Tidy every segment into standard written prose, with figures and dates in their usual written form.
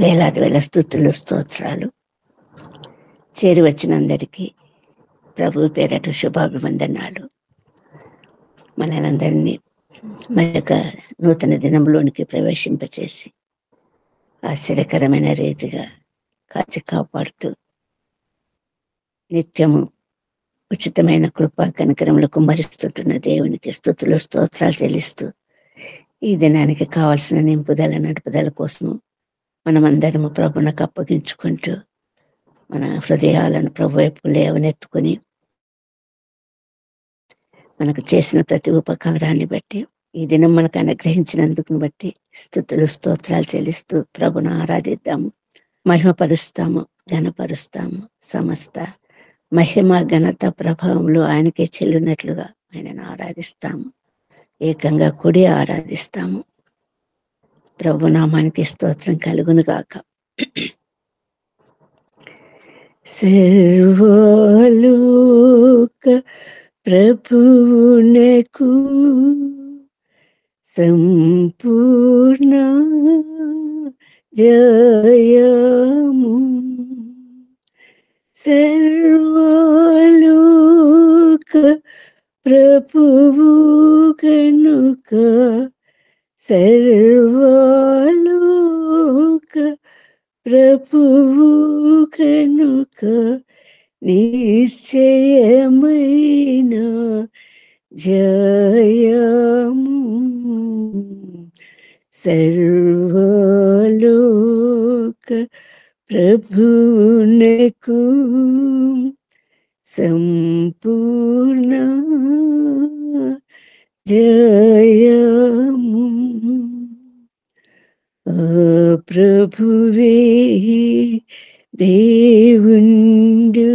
వేలాది వేల స్తుతులు స్తోత్రాలు. చేరి వచ్చినందరికీ ప్రభు పేరట శుభాభివందనాలు. మనలందరినీ మరొక నూతన దినంలోనికి ప్రవేశింపచేసి ఆశ్చర్యకరమైన రీతిగా కాచి కాపాడుతూ నిత్యము ఉచితమైన కృపా కనికరములు కుమ్మరిస్తుంటున్న దేవునికి స్తుతులు స్తోత్రాలు చెల్లిస్తూ ఈ దినానికి కావాల్సిన నింపుదల నడుపుదల కోసం మనమందరము ప్రభునకు అప్పగించుకుంటూ మన హృదయాలను ప్రభు వైపు లేవనెత్తుకుని మనకు చేసిన ప్రతి ఉపకారాన్ని బట్టి ఈ దినం మనకు అనుగ్రహించినందుకు బట్టి స్తుతులు స్తోత్రాలు చెల్లిస్తూ ప్రభును ఆరాధిద్దాము, మహిమపరుస్తాము, ఘనపరుస్తాము. సమస్త మహిమ ఘనత ప్రభావములు ఆయనకే చెల్లినట్లుగా ఆయనను ఆరాధిస్తాము, ఏకంగా కూడి ఆరాధిస్తాము. ప్రభు నామానికి స్తోత్రం కలుగును గాక. సర్వలోక ప్రభువునకు సంపూర్ణ జయము. సర్వలోక ప్రభువు కనుక సర్వలోక ప్రభువు కనుక నిశ్చయమైన జయము. సర్వలోక ప్రభువునకు సంపూర్ణ జయము. ప్రభువే దేవుండు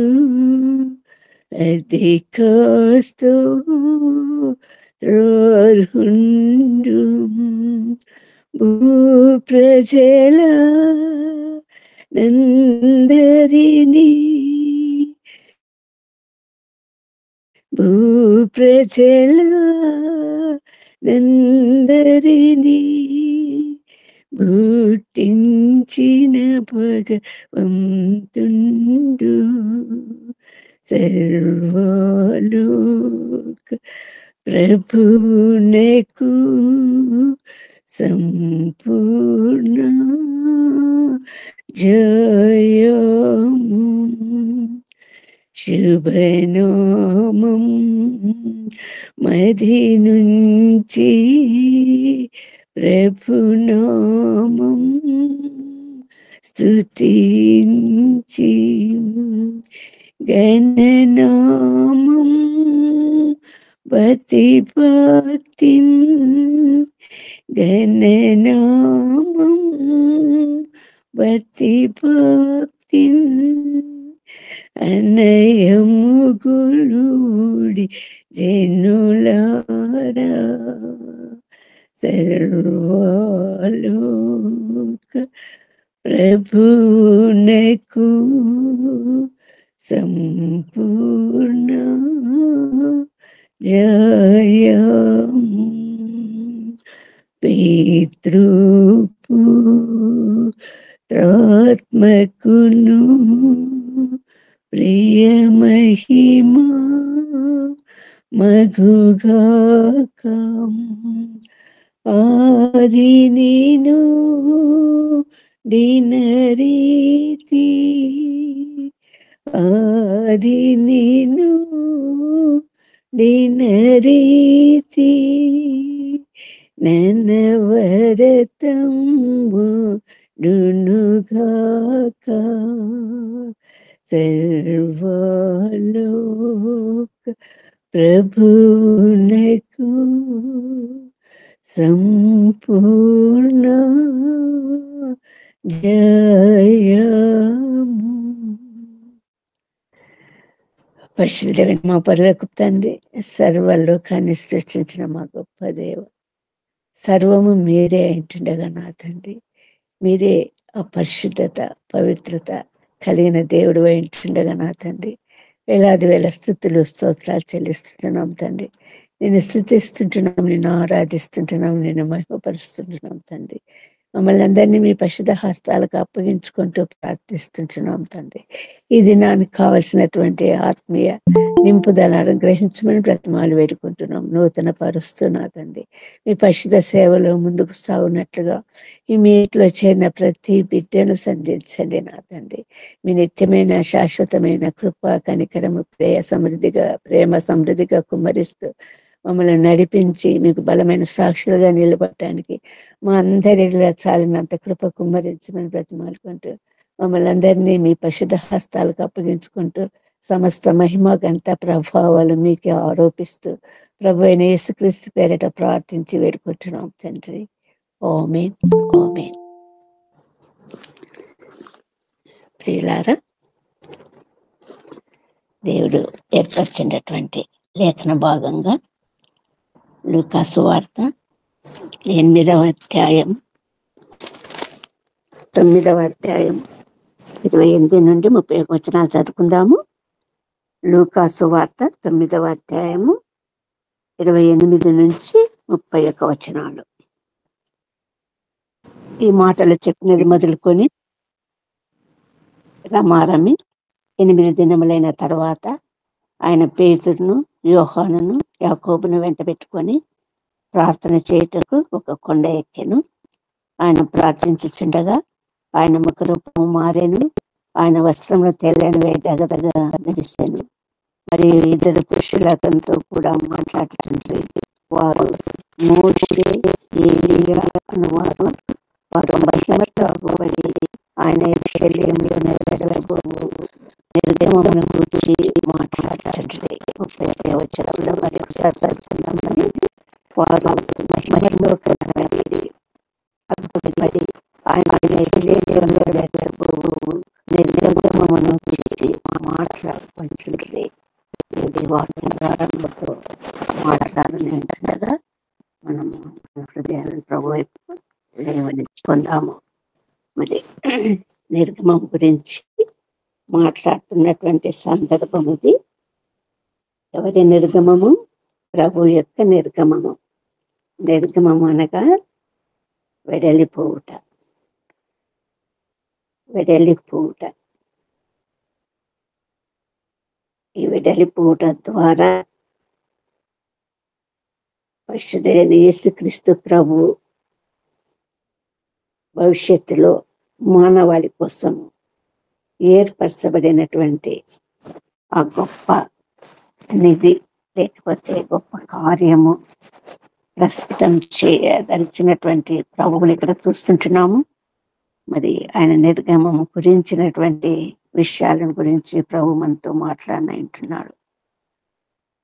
అధికాస్తోత్రార్హుండు. భూప్రజల నందరినీ భూప్రజల నందరినీ పుట్టించిన భగవంతుండు. సర్వలోక ప్రభువునకు సంపూర్ణ జయము. శుభనామం మది నుంచి ప్రభునామం స్తుతించి గణనామం భక్తి భక్తి గణనామం భక్తి భక్తి అనయముగుడి జనులారా. సర్వలోక ప్రభువునకు సంపూర్ణ జయము. పితృపుత్రాత్మకును ప్రియమహిమ మగుగాక. ఆది నేను దినరీతి ఆది నేను దినరీతి ననవరతంబు డునుగాక. సర్వలోక ప్రభువునకు సంపూర్ణ జయము. పరిశుద్ధుడైన మా పరలోక తండ్రి, సర్వలోకాన్ని సృష్టించిన మా గొప్ప దేవ, సర్వము మీరే అంటుండగా నా తండ్రి, మీరే ఆ పరిశుద్ధత పవిత్రత కలిగిన దేవుడు అంటుండగా నా తండ్రి, వేలాది వేల స్తుతులు స్తోత్రాలు చెల్లిస్తుంటున్నాం తండ్రి. నేను స్తుతిస్తుంటున్నాం, నిన్ను ఆరాధిస్తుంటున్నాం, నిన్ను మహిమపరుస్తుంటున్నాం తండ్రి. మమ్మల్ని అందరినీ మీ పరిశుద్ధ హస్తాలకు అప్పగించుకుంటూ ప్రార్థిస్తుంటున్నాం తండ్రి. ఈ దినానికి కావలసినటువంటి ఆత్మీయ నింపుదల అనుగ్రహించమని బ్రతిమాలు వేడుకుంటున్నాం. నూతన పరుస్తున్నా తండ్రి, మీ పరిశుద్ధ సేవలో ముందుకు సాగునట్లుగా ఈ మీట్లో చేరిన ప్రతి బిడ్డను సంధించండి నా తండ్రి. మీ నిత్యమైన శాశ్వతమైన కృప కనికరము ప్రేమ సమృద్ధిగా కుమ్మరిస్తూ మమ్మల్ని నడిపించి మీకు బలమైన సాక్షులుగా నిలబడటానికి మా అందరిలో చాలినంత కృప కుమ్మరించమని బ్రతిమాలుకుంటూ మమ్మల్ని అందరినీ మీ పరిశుద్ధ హస్తాలకు అప్పగించుకుంటూ సమస్త మహిమ గంత ప్రభావాలు మీకే ఆరోపిస్తూ ప్రభు అయిన యేసుక్రీస్తు పేరిట ప్రార్థించి వేడుకుంటున్నాం తండ్రి. ఆమేన్, ఆమేన్. ప్రియులారా, దేవుడు ఏర్పరిచినటువంటి లేఖన భాగంగా లూకా సువార్త 8వ అధ్యాయం 9వ అధ్యాయం 28 నుండి 30 వచనాలు చదువుకుందాము. లూకా సువార్త 9వ అధ్యాయము 28 నుంచి 31 వచనాలు. ఈ మాటలు చెప్పినది మొదలుకొని రమారమి 8 దినములైన తర్వాత ఆయన పేతురును, యోహానును, యాకోబును వెంట పెట్టుకొని ప్రార్థన చేయుటకు ఒక కొండ ఎక్కెను. ఆయన ప్రార్థించుచుండగా ఆయన ముఖరూపము మారెను. ఆయన వస్త్రములు తెల్లనివై దగదగ మెరిసెను. మరియు 2 పురుషులు అతనితో కూడా మాట్లాడుతుంటారు. వారు మోషే, ఏలీయా అనువారు. వారు మహిమతో అగుపడి ఆయన యెరూషలేములో నెరవేరబోవు నిర్గమమును గురించి మాట్లాడుతుంటారు. 30వ వచనంలో మరి ఒకసారి చదువుకుందామని. వారు మహిమలో కనబడి అగుపడి ఆయన యెరూషలేములో నెరవేరబోవు నిర్గమమును గురించి మాట్లాడుతుంటారు. ఇది వాక్యం ప్రారంభంతో మాట్లాడని ఉంటుండగా మనము హృదయాలను ప్రభు వైపు లేవనెత్తుకుందాము. మరి నిర్గమం గురించి మాట్లాడుతున్నటువంటి సందర్భం ఇది. ఎవరి నిర్గమము? ప్రభు యొక్క నిర్గమము. నిర్గమము అనగా వెడలిపోవుట, వెడలిపోవుట. ఈ వెడలిపోవుట ద్వారా పరిశుద్ధుడైన యేసుక్రీస్తు ప్రభు భవిష్యత్తులో మానవాళి కోసం ఏర్పరచబడినటువంటి ఆ గొప్ప నిధి లేకపోతే గొప్ప కార్యము ప్రస్ఫుటం చేయదలిచినటువంటి ప్రభువుని ఇక్కడ చూస్తుంటున్నాము. మరి ఆయన నిర్గమము గురించినటువంటి విషయాలను గురించి ప్రభు మనతో మాట్లాడినంటున్నాడు.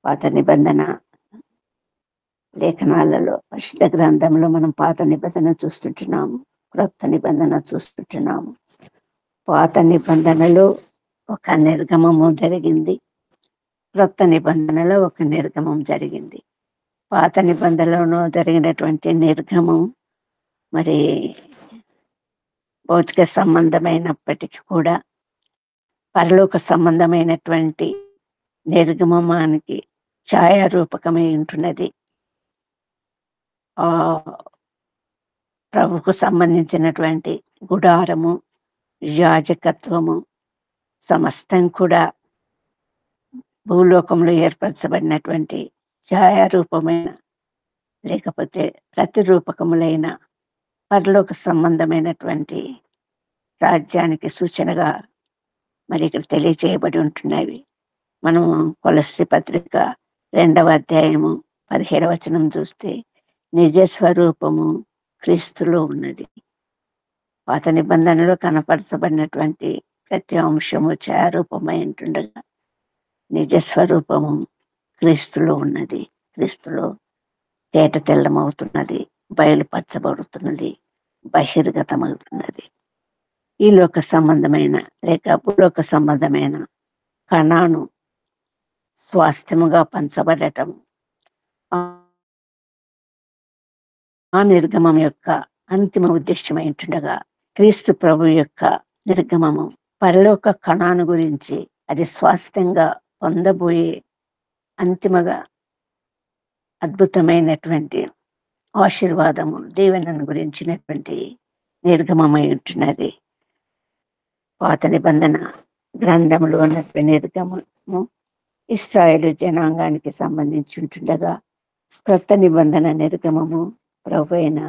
పాత నిబంధన లేఖనాలలో పరిశుద్ధ గ్రంథంలో మనం పాత నిబంధన చూస్తుంటున్నాము, క్రొత్త నిబంధన చూస్తుంటున్నాము. పాత నిబంధనలో ఒక నిర్గమము జరిగింది, క్రొత్త నిబంధనలో ఒక నిర్గమం జరిగింది. పాత నిబంధనలో జరిగినటువంటి నిర్గమం మరి భౌతిక సంబంధమైనప్పటికీ కూడా పరలోక సంబంధమైనటువంటి నిర్గమానికి ఛాయారూపకమై ఉంటున్నది. ప్రభుకు సంబంధించినటువంటి గుడారము, యాజకత్వము సమస్తం కూడా భూలోకంలో ఏర్పరచబడినటువంటి ఛాయారూపమైన లేకపోతే ప్రతిరూపకములైన పరలోక సంబంధమైనటువంటి రాజ్యానికి సూచనగా మరి ఇక్కడ తెలియజేయబడి ఉంటున్నవి. మనము కొలస్సీ పత్రిక 2వ అధ్యాయము 17వ వచనం చూస్తే నిజ స్వరూపము క్రీస్తులో ఉన్నది. పాత నిబంధనలో కనపరచబడినటువంటి ప్రతి అంశము ఛాయారూపమై ఉంటుండగా నిజ స్వరూపము క్రీస్తులో ఉన్నది. క్రీస్తులో తేట తెల్లమవుతున్నది, బయలుపరచబడుతున్నది, బహిర్గతమవుతున్నది. ఈ లోక సంబంధమైన లేక భూలోక సంబంధమైన కణాను స్వాస్థ్యముగా పంచబడటం ఆ నిర్గమం యొక్క అంతిమ ఉద్దేశమై ఉంటుండగా క్రీస్తు ప్రభు యొక్క నిర్గమము పరలోక కణాను గురించి, అది స్వాస్థ్యంగా పొందబోయే అంతిమగా అద్భుతమైనటువంటి ఆశీర్వాదము దీవెనను గురించినటువంటి నిర్గమమై ఉంటున్నది. పాత నిబంధన గ్రంథంలో ఉన్నటువంటి నిర్గమము ఇశ్రాయేలు జనాంగానికి సంబంధించి ఉంటుండగా, క్రొత్త నిబంధన నిర్గమము ప్రభువైన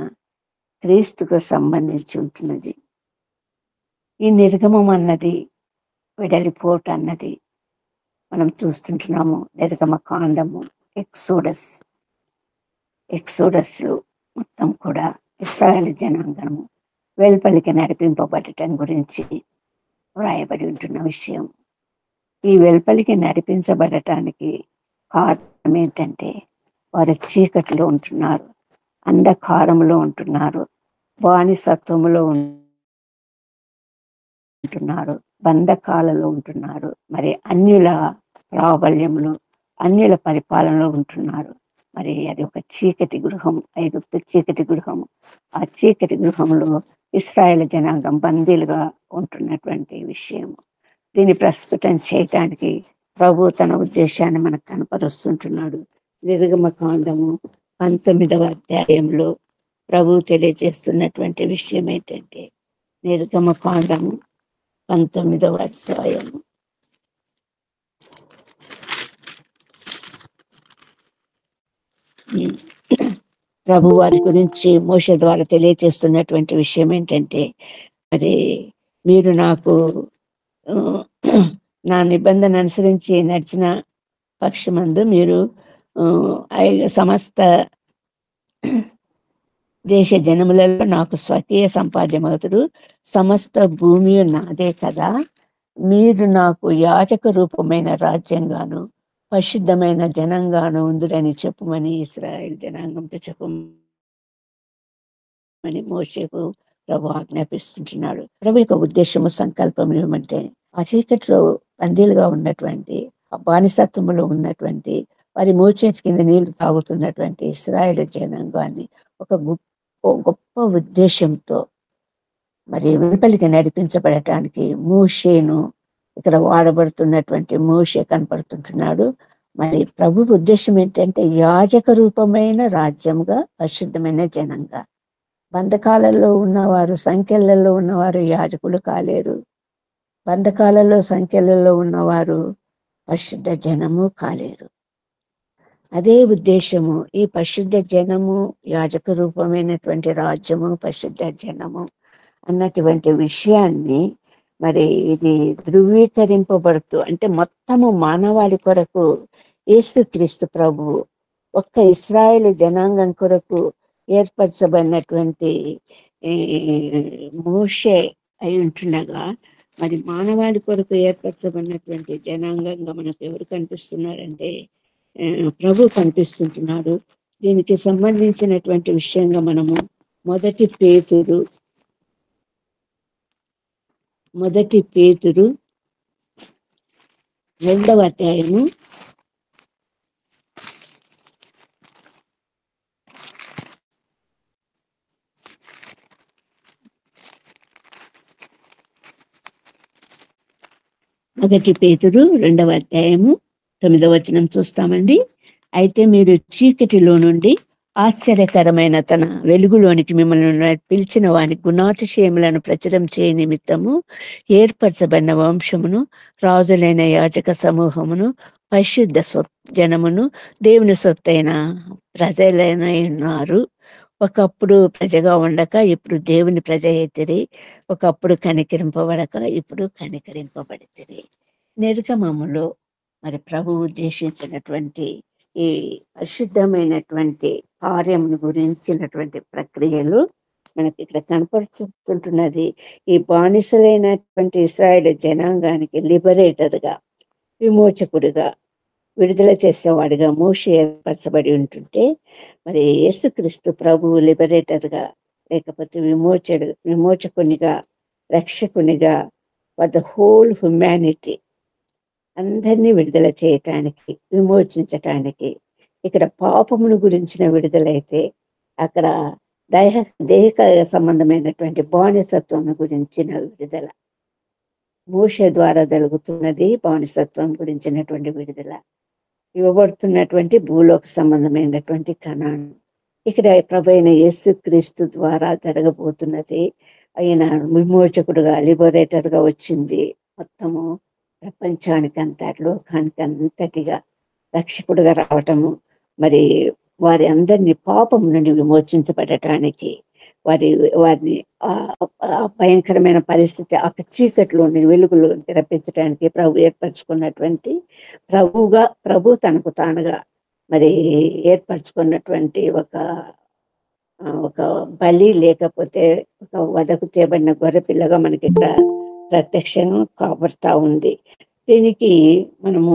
క్రీస్తుకు సంబంధించి ఉంటున్నది. ఈ నిర్గమం అన్నది వెడలిపోటు అన్నది మనం చూస్తుంటున్నాము. నిర్గమ కాండము, ఎక్సోడస్ మొత్తం కూడా ఇశ్రాయేలు జనాంగము వెలుపలికి నడిపింపబడటం గురించి వ్రాయబడి ఉంటున్న విషయం. ఈ వెలుపలికి నడిపించబడటానికి కారణం ఏంటంటే, వారు చీకటిలో ఉంటున్నారు, అంధకారంలో ఉంటున్నారు, బానిసత్వములో ఉంటున్నారు, బంధకాలలో ఉంటున్నారు, మరి అన్యుల ప్రాబల్యంలో, అన్యుల పరిపాలనలో ఉంటున్నారు. మరి అది ఒక చీకటి గృహం, ఐగుప్తు చీకటి గృహము. ఆ చీకటి గృహంలో ఇశ్రాయేలు జనాంగం బందీలుగా ఉంటున్నటువంటి విషయం. దీన్ని ప్రస్ఫుటం చేయటానికి ప్రభు తన ఉద్దేశాన్ని మనకు కనపరుస్తుంటున్నాడు. నిర్గమకాండము 19వ అధ్యాయంలో ప్రభు తెలియజేస్తున్నటువంటి విషయం ఏంటంటే, నిర్గమకాండము 19వ అధ్యాయము ప్రభు వారి గురించి మోషే ద్వారా తెలియజేస్తున్నటువంటి విషయం ఏంటంటే, మరి మీరు నాకు నా నిబంధన అనుసరించి నడిచిన పక్షమందు మీరు సమస్త దేశ జనములలో నాకు స్వకీయ సంపాద్యమవుతురు, సమస్త భూమి నాదే కదా, మీరు నాకు యాజక రూపమైన రాజ్యంగాను పరిశుద్ధమైన జనంగాను ఉందిరని చెప్పమని ఇశ్రాయేల్ జనాంగంతో చెప్పమని మోషేకు ప్రభు ఆజ్ఞాపిస్తుంటున్నాడు. ప్రభు యొక్క ఉద్దేశము, సంకల్పం ఏమంటే, ఆ చీకటిలో బందీలుగా ఉన్నటువంటి, ఆ బానిసత్వంలో ఉన్నటువంటి, వారి మోచేతి కింద నీళ్లు తాగుతున్నటువంటి ఇశ్రాయేల్ జనాంగాన్ని ఒక గొప్ప ఉద్దేశంతో మరి వెలుపలికి నడిపించబడటానికి మోషేను ఇక్కడ వాడబడుతున్నటువంటి మోషే కనపడుతుంటున్నాడు. మరి ప్రభు ఉద్దేశం ఏంటంటే, యాజక రూపమైన రాజ్యంగా, పరిశుద్ధమైన జనంగా. బంధకాలలో ఉన్నవారు, సంఖ్యలలో ఉన్నవారు యాజకులు కాలేరు. బంధకాలలో, సంఖ్యలలో ఉన్నవారు పరిశుద్ధ జనము కాలేరు. అదే ఉద్దేశము, ఈ పరిశుద్ధ జనము, యాజక రూపమైనటువంటి రాజ్యము, పరిశుద్ధ జనము అన్నటువంటి విషయాన్ని మరి ఇది ధృవీకరింపబడుతూ, అంటే మొత్తము మానవాళి కొరకు యేసుక్రీస్తు ప్రభువు ఒక్క ఇశ్రాయేలు జనాంగం కొరకు ఏర్పరచబడినటువంటి మోషే అయి ఉంటుండగా, మరి మానవాళి కొరకు ఏర్పరచబడినటువంటి జనాంగంగా మనకు ఎవరు కనిపిస్తున్నారంటే ప్రభు కనిపిస్తుంటున్నాడు. దీనికి సంబంధించినటువంటి విషయంగా మనము మొదటి పేతురు 2వ అధ్యాయము 9వ వచనం చూస్తామండి. అయితే మీరు చీకటిలో నుండి ఆశ్చర్యకరమైన తన వెలుగులోనికి మిమ్మల్ని పిలిచిన వాని గుణాతిశయములను ప్రచురం చేయ నిమిత్తము ఏర్పరచబడిన వంశమును, రాజులైన యాజక సమూహమును, పరిశుద్ధ జనమును, దేవుని సొత్తైన ప్రజలైన ఉన్నారు. ఒకప్పుడు ప్రజగా ఉండక ఇప్పుడు దేవుని ప్రజ అయితిరి, ఒకప్పుడు కనికరింపబడక ఇప్పుడు కనికరింపబడితిరి. నిర్గమములో మరి ప్రభు ఉద్దేశించినటువంటి ఈ పరిశుద్ధమైనటువంటి కార్యమును గురించినటువంటి ప్రక్రియలు మనకి ఇక్కడ కనపడుతుంటున్నది. ఈ బానిసలైనటువంటి ఇశ్రాయేలు జనాంగానికి లిబరేటర్గా, విమోచకుడిగా, విడుదల చేసేవాడిగా మోషే ఏర్పరచబడి ఉంటుంటే, మరి యేసుక్రీస్తు ప్రభువు లిబరేటర్గా, లేకపోతే విమోచకునిగా, రక్షకునిగా ఫర్ ద హోల్ హ్యుమానిటీ, అందరినీ విడుదల చేయటానికి, విమోచించటానికి. ఇక్కడ పాపమును గురించిన విడుదలైతే అక్కడ దేహ సంబంధమైనటువంటి బానిసత్వం గురించిన విడుదల. మోషే ద్వారా జరుగుతున్నది బానిసత్వం గురించినటువంటి విడుదల. ఇవ్వబడుతున్నటువంటి భూలోక సంబంధమైనటువంటి కణాను ఇక్కడ ప్రభువైన యేసుక్రీస్తు ద్వారా జరగబోతున్నది. ఆయన విమోచకుడుగా, లిబరేటర్గా వచ్చింది. మొత్తము ప్రపంచానికి అంతా, లోకానికి అంతటిగా రక్షకుడుగా రావటము, మరి వారి అందరినీ పాపం నుండి విమోచించబడటానికి, వారిని ఆ భయంకరమైన పరిస్థితి, ఆ చీకట్లో వెలుగులో రప్పించడానికి ప్రభు ఏర్పరచుకున్నటువంటి, ప్రభు తనకు తానుగా మరి ఏర్పరచుకున్నటువంటి ఒక బలి, లేకపోతే ఒక వదకు తేబడిన గొర్రెపిల్లగా మనకి ఇక్కడ ప్రత్యక్షం కాబడతా ఉంది. దీనికి మనము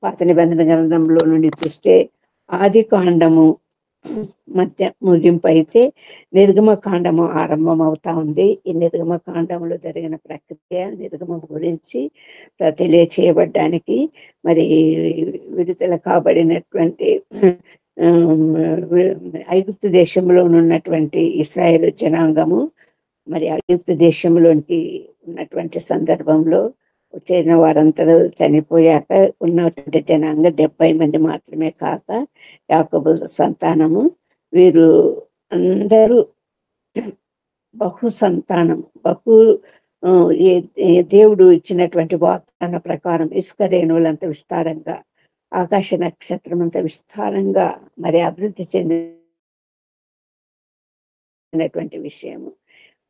పాత నిబంధన గ్రంథంలో నుండి చూస్తే ఆది కాండము మధ్య ముగింపు అయితే నిర్గమ కాండము ఆరంభం అవుతా ఉంది. ఈ నిర్గమ కాండంలో జరిగిన ప్రక్రియ, నిర్గమం గురించి తెలియచేయబడ్డానికి, మరి విడుదల కాబడినటువంటి ఐగుప్తు దేశంలో ఉన్నటువంటి ఇశ్రాయేలు జనాంగము మరి ఐగుప్తు దేశంలోనికి ఉన్నటువంటి సందర్భంలో చేరిన వారందరూ చనిపోయాక ఉన్నటువంటి జనాంగం 70 మంది మాత్రమే కాక యాకోబు సంతానము, వీరు అందరూ బహు సంతానం, దేవుడు ఇచ్చినటువంటి వాగ్దాన ప్రకారం ఇసుక రేణువులంత విస్తారంగా, ఆకాశ నక్షత్రం అంత విస్తారంగా మరి అభివృద్ధి చెందినటువంటి విషయము.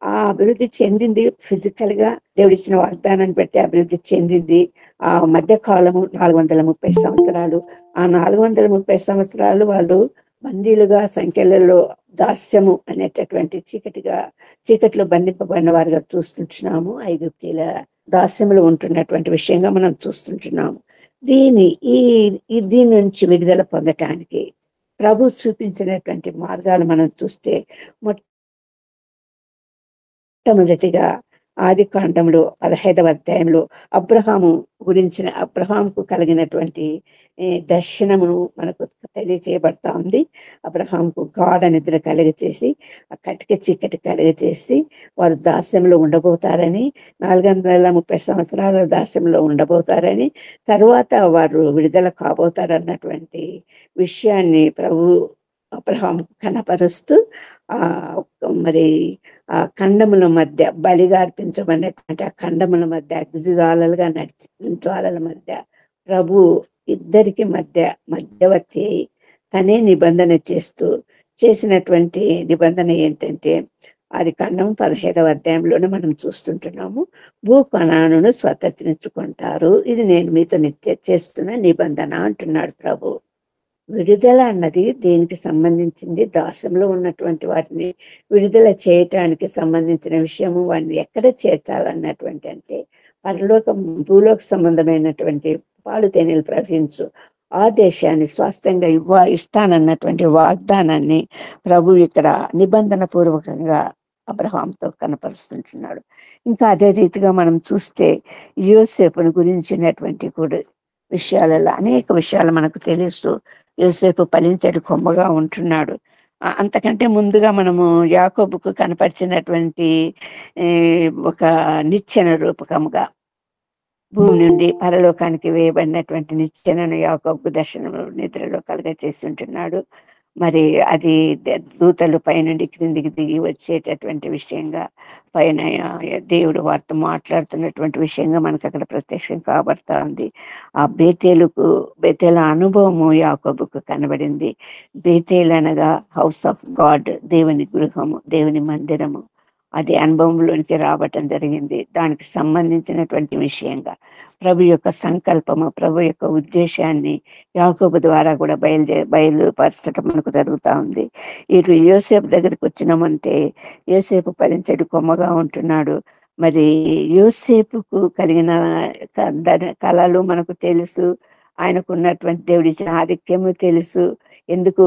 ఆ అభివృద్ధి చెందింది ఫిజికల్ గా, దేవుడిచ్చిన వాగ్దానాన్ని బట్టి అభివృద్ధి చెందింది. ఆ మధ్య కాలము 430 సంవత్సరాలు. ఆ 430 సంవత్సరాలు వాళ్ళు బందీలుగా, సంఖ్యలలో దాస్యము అనేటటువంటి చీకటిలో బంధింపబడిన వారిగా చూస్తుంటున్నాము. ఐగుప్తీల దాస్యములు ఉంటున్నటువంటి విషయంగా మనం చూస్తుంటున్నాము. దీని నుంచి విడుదల పొందటానికి ప్రభు చూపించినటువంటి మార్గాలు మనం చూస్తే, మొట్టమొదటిగా ఆది కాండంలో 15వ అధ్యాయంలో అబ్రహాంకు కలిగినటువంటి దర్శనమును మనకు తెలియచేయబడతా ఉంది. అబ్రహాంకు గాఢ నిద్ర కలుగచేసి, ఆ కటిక చీకటి కలుగచేసి వారు దాస్యంలో ఉండబోతారని, 430 సంవత్సరాల దాస్యంలో ఉండబోతారని, తర్వాత వారు విడుదల కాబోతారన్నటువంటి విషయాన్ని ప్రభు అబ్రహాం కనపరుస్తూ మరి ఆ ఖండముల మధ్య బలిగా అర్పించబడినటువంటి ఆ ఖండముల మధ్య జ్వాలల మధ్య ప్రభు ఇద్దరికి మధ్యవర్తి అయి తనే నిబంధన చేసినటువంటి నిబంధన ఏంటంటే, అది ఖండం 15వ అధ్యాయంలోనే మనం చూస్తుంటున్నాము. భూకణాను స్వతంత్రించుకుంటారు, ఇది నేను మీతో నిత్య చేస్తున్న నిబంధన అంటున్నాడు ప్రభు. విడుదల అన్నది దేనికి సంబంధించింది? దాస్యంలో ఉన్నటువంటి వాటిని విడుదల చేయటానికి సంబంధించిన విషయము. వారిని ఎక్కడ చేర్చాలన్నటువంటి, అంటే భూలోక సంబంధమైనటువంటి పాలు తేనెలు ప్రవహించు ఆ దేశాన్ని స్వాస్థ్యంగా ఇస్తానన్నటువంటి వాగ్దానాన్ని ప్రభు ఇక్కడ నిబంధన పూర్వకంగా అబ్రహాంతో కనపరుస్తుంటున్నాడు. ఇంకా అదే రీతిగా మనం చూస్తే యోసేపుని గురించినటువంటి కూడా విషయాలలో అనేక విషయాలు మనకు తెలుసు. యోసేపు ఫలించడు కొమ్మగా ఉంటున్నాడు. అంతకంటే ముందుగా మనము యాకోబుకు కనపరిచినటువంటి ఒక నిచ్చెన రూపకముగా భూమి నుండి పరలోకానికి వేయబడినటువంటి నిచ్చెనను యాకోబుకు దర్శనము నిద్రలో కలుగచేసి ఉంటున్నాడు. మరి అది దూతలు పైనుండి క్రిందికి దిగి వచ్చేటటువంటి విషయంగా, పైన దేవుడు వారితో మాట్లాడుతున్నటువంటి విషయంగా మనకు అక్కడ ప్రత్యక్షం కాబడతా ఉంది. ఆ బేతేల అనుభవము యాకోబుకు కనబడింది. బేతేల్ అనగా హౌస్ ఆఫ్ గాడ్, దేవుని గృహము, దేవుని మందిరము. అది అనుభవంలోనికి రావటం జరిగింది. దానికి సంబంధించినటువంటి విషయంగా ప్రభు యొక్క సంకల్పము, ప్రభు యొక్క ఉద్దేశాన్ని యాకోబు ద్వారా కూడా బయలుపరచడం మనకు జరుగుతూ ఉంది. ఇటు యోసేపు దగ్గరికి వచ్చినామంటే, యోసేపు ఫలించడు కొమ్మగా ఉంటున్నాడు. మరి యోసేపుకు కలిగిన కళలు మనకు తెలుసు, ఆయనకు ఉన్నటువంటి దేవుడిచ్చిన ఆధిక్యము తెలుసు. ఎందుకు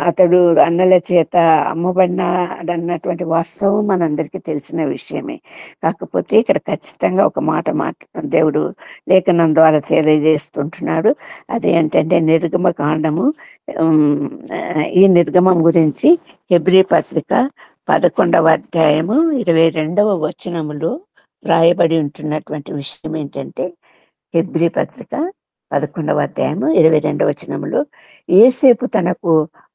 అతడు అన్నల చేత అమ్మబడినాడన్నటువంటి వాస్తవం మనందరికీ తెలిసిన విషయమే. కాకపోతే ఇక్కడ ఖచ్చితంగా ఒక మాట దేవుడు లేఖనం ద్వారా తెలియజేస్తుంటున్నాడు. అదేంటంటే నిర్గమ కాండము. ఈ నిర్గమం గురించి హెబ్రీ పత్రిక 11వ అధ్యాయము 22వ వచనములో వ్రాయబడి ఉంటున్నటువంటి విషయం ఏంటంటే, హెబ్రీ పత్రిక 11వ అధ్యాయము 22వ వచనములో యోసేపు తనకు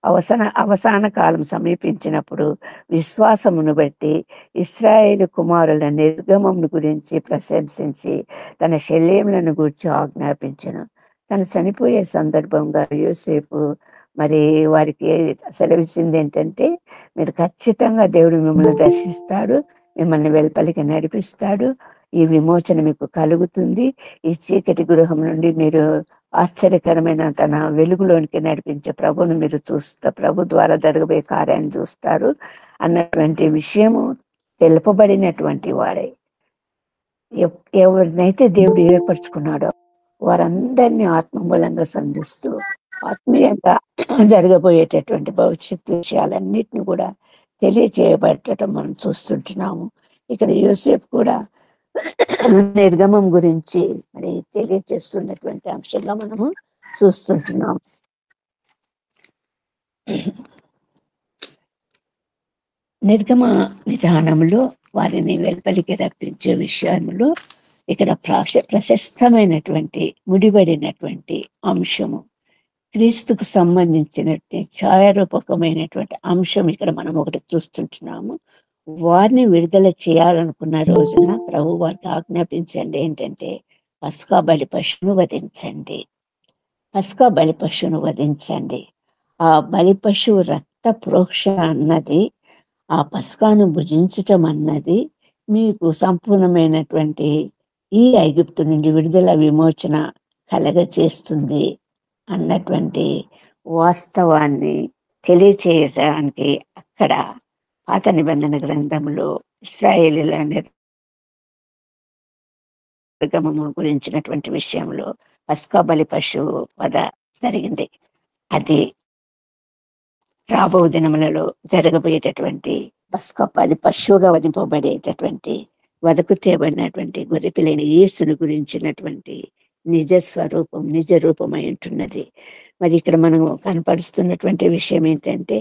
అవసాన కాలం సమీపించినప్పుడు విశ్వాసమును బట్టి ఇశ్రాయేలు కుమారుల నిర్గమమును గురించి ప్రశంసించి తన శల్యములను గూర్చి ఆజ్ఞాపించెను. తను చనిపోయే సందర్భంగా యోసేపు మరి వారికి సెలవిచ్చింది ఏంటంటే, మీరు ఖచ్చితంగా దేవుడు మిమ్మల్ని దర్శిస్తాడు, మిమ్మల్ని వెలుపలికి నడిపిస్తాడు, ఈ విమోచన మీకు కలుగుతుంది, ఈ చీకటి గృహం నుండి మీరు ఆశ్చర్యకరమైన తన వెలుగులోనికి నడిపించే ప్రభువును మీరు ప్రభు ద్వారా జరగబోయే కార్యాన్ని చూస్తారు అన్నటువంటి విషయము తెలుపబడినటువంటి వాడే. ఎవరినైతే దేవుడు ఏర్పరచుకున్నాడో వారందరినీ ఆత్మమూలంగా సంధిస్తూ ఆత్మీయంగా జరగబోయేటటువంటి భవిష్యత్తు విషయాలన్నిటిని కూడా తెలియచేయబడటం మనం చూస్తుంటున్నాము. ఇక్కడ యోసేపు కూడా నిర్గమం గురించి మరి తెలియచేస్తున్నటువంటి అంశంగా మనము చూస్తుంటున్నాం. నిర్గమ విధానంలో వారిని వెలుపలికి రప్పించే విషయంలో ఇక్కడ ప్రశస్తమైనటువంటి ముడిపడినటువంటి అంశము, క్రీస్తుకు సంబంధించినటువంటి ఛాయారూపకమైనటువంటి అంశం ఇక్కడ మనం ఒకటి చూస్తుంటున్నాము. వారిని విడుదల చేయాలనుకున్న రోజున ప్రభు వారికి ఆజ్ఞాపించండి ఏంటంటే, పస్కా బలి పశువును వధించండి, పస్కా బలి పశువును వధించండి. ఆ బలి పశువు రక్త ప్రోక్షణ అన్నది, ఆ పస్కాను భుజించటం అన్నది మీకు సంపూర్ణమైనటువంటి ఈ ఐగుప్తు నుండి విడుదల విమోచన కలగచేస్తుంది అన్నటువంటి వాస్తవాన్ని తెలియచేయడానికి అక్కడ పాత నిబంధన గ్రంథంలో ఇశ్రాయేలీల నిర్గమము గురించినటువంటి విషయంలో పస్కా బలి పశువు వధ జరిగింది. అది రాబో దినములలో జరగబోయేటటువంటి పస్కా బలి పశువుగా వధింపబడేటటువంటి వదకు తేబడినటువంటి గొర్రెపిల్లైన యేసును గురించినటువంటి నిజ స్వరూపం, నిజ రూపమై ఉంటున్నది. మరి ఇక్కడ మనం కనపరుస్తున్నటువంటి విషయం ఏంటంటే,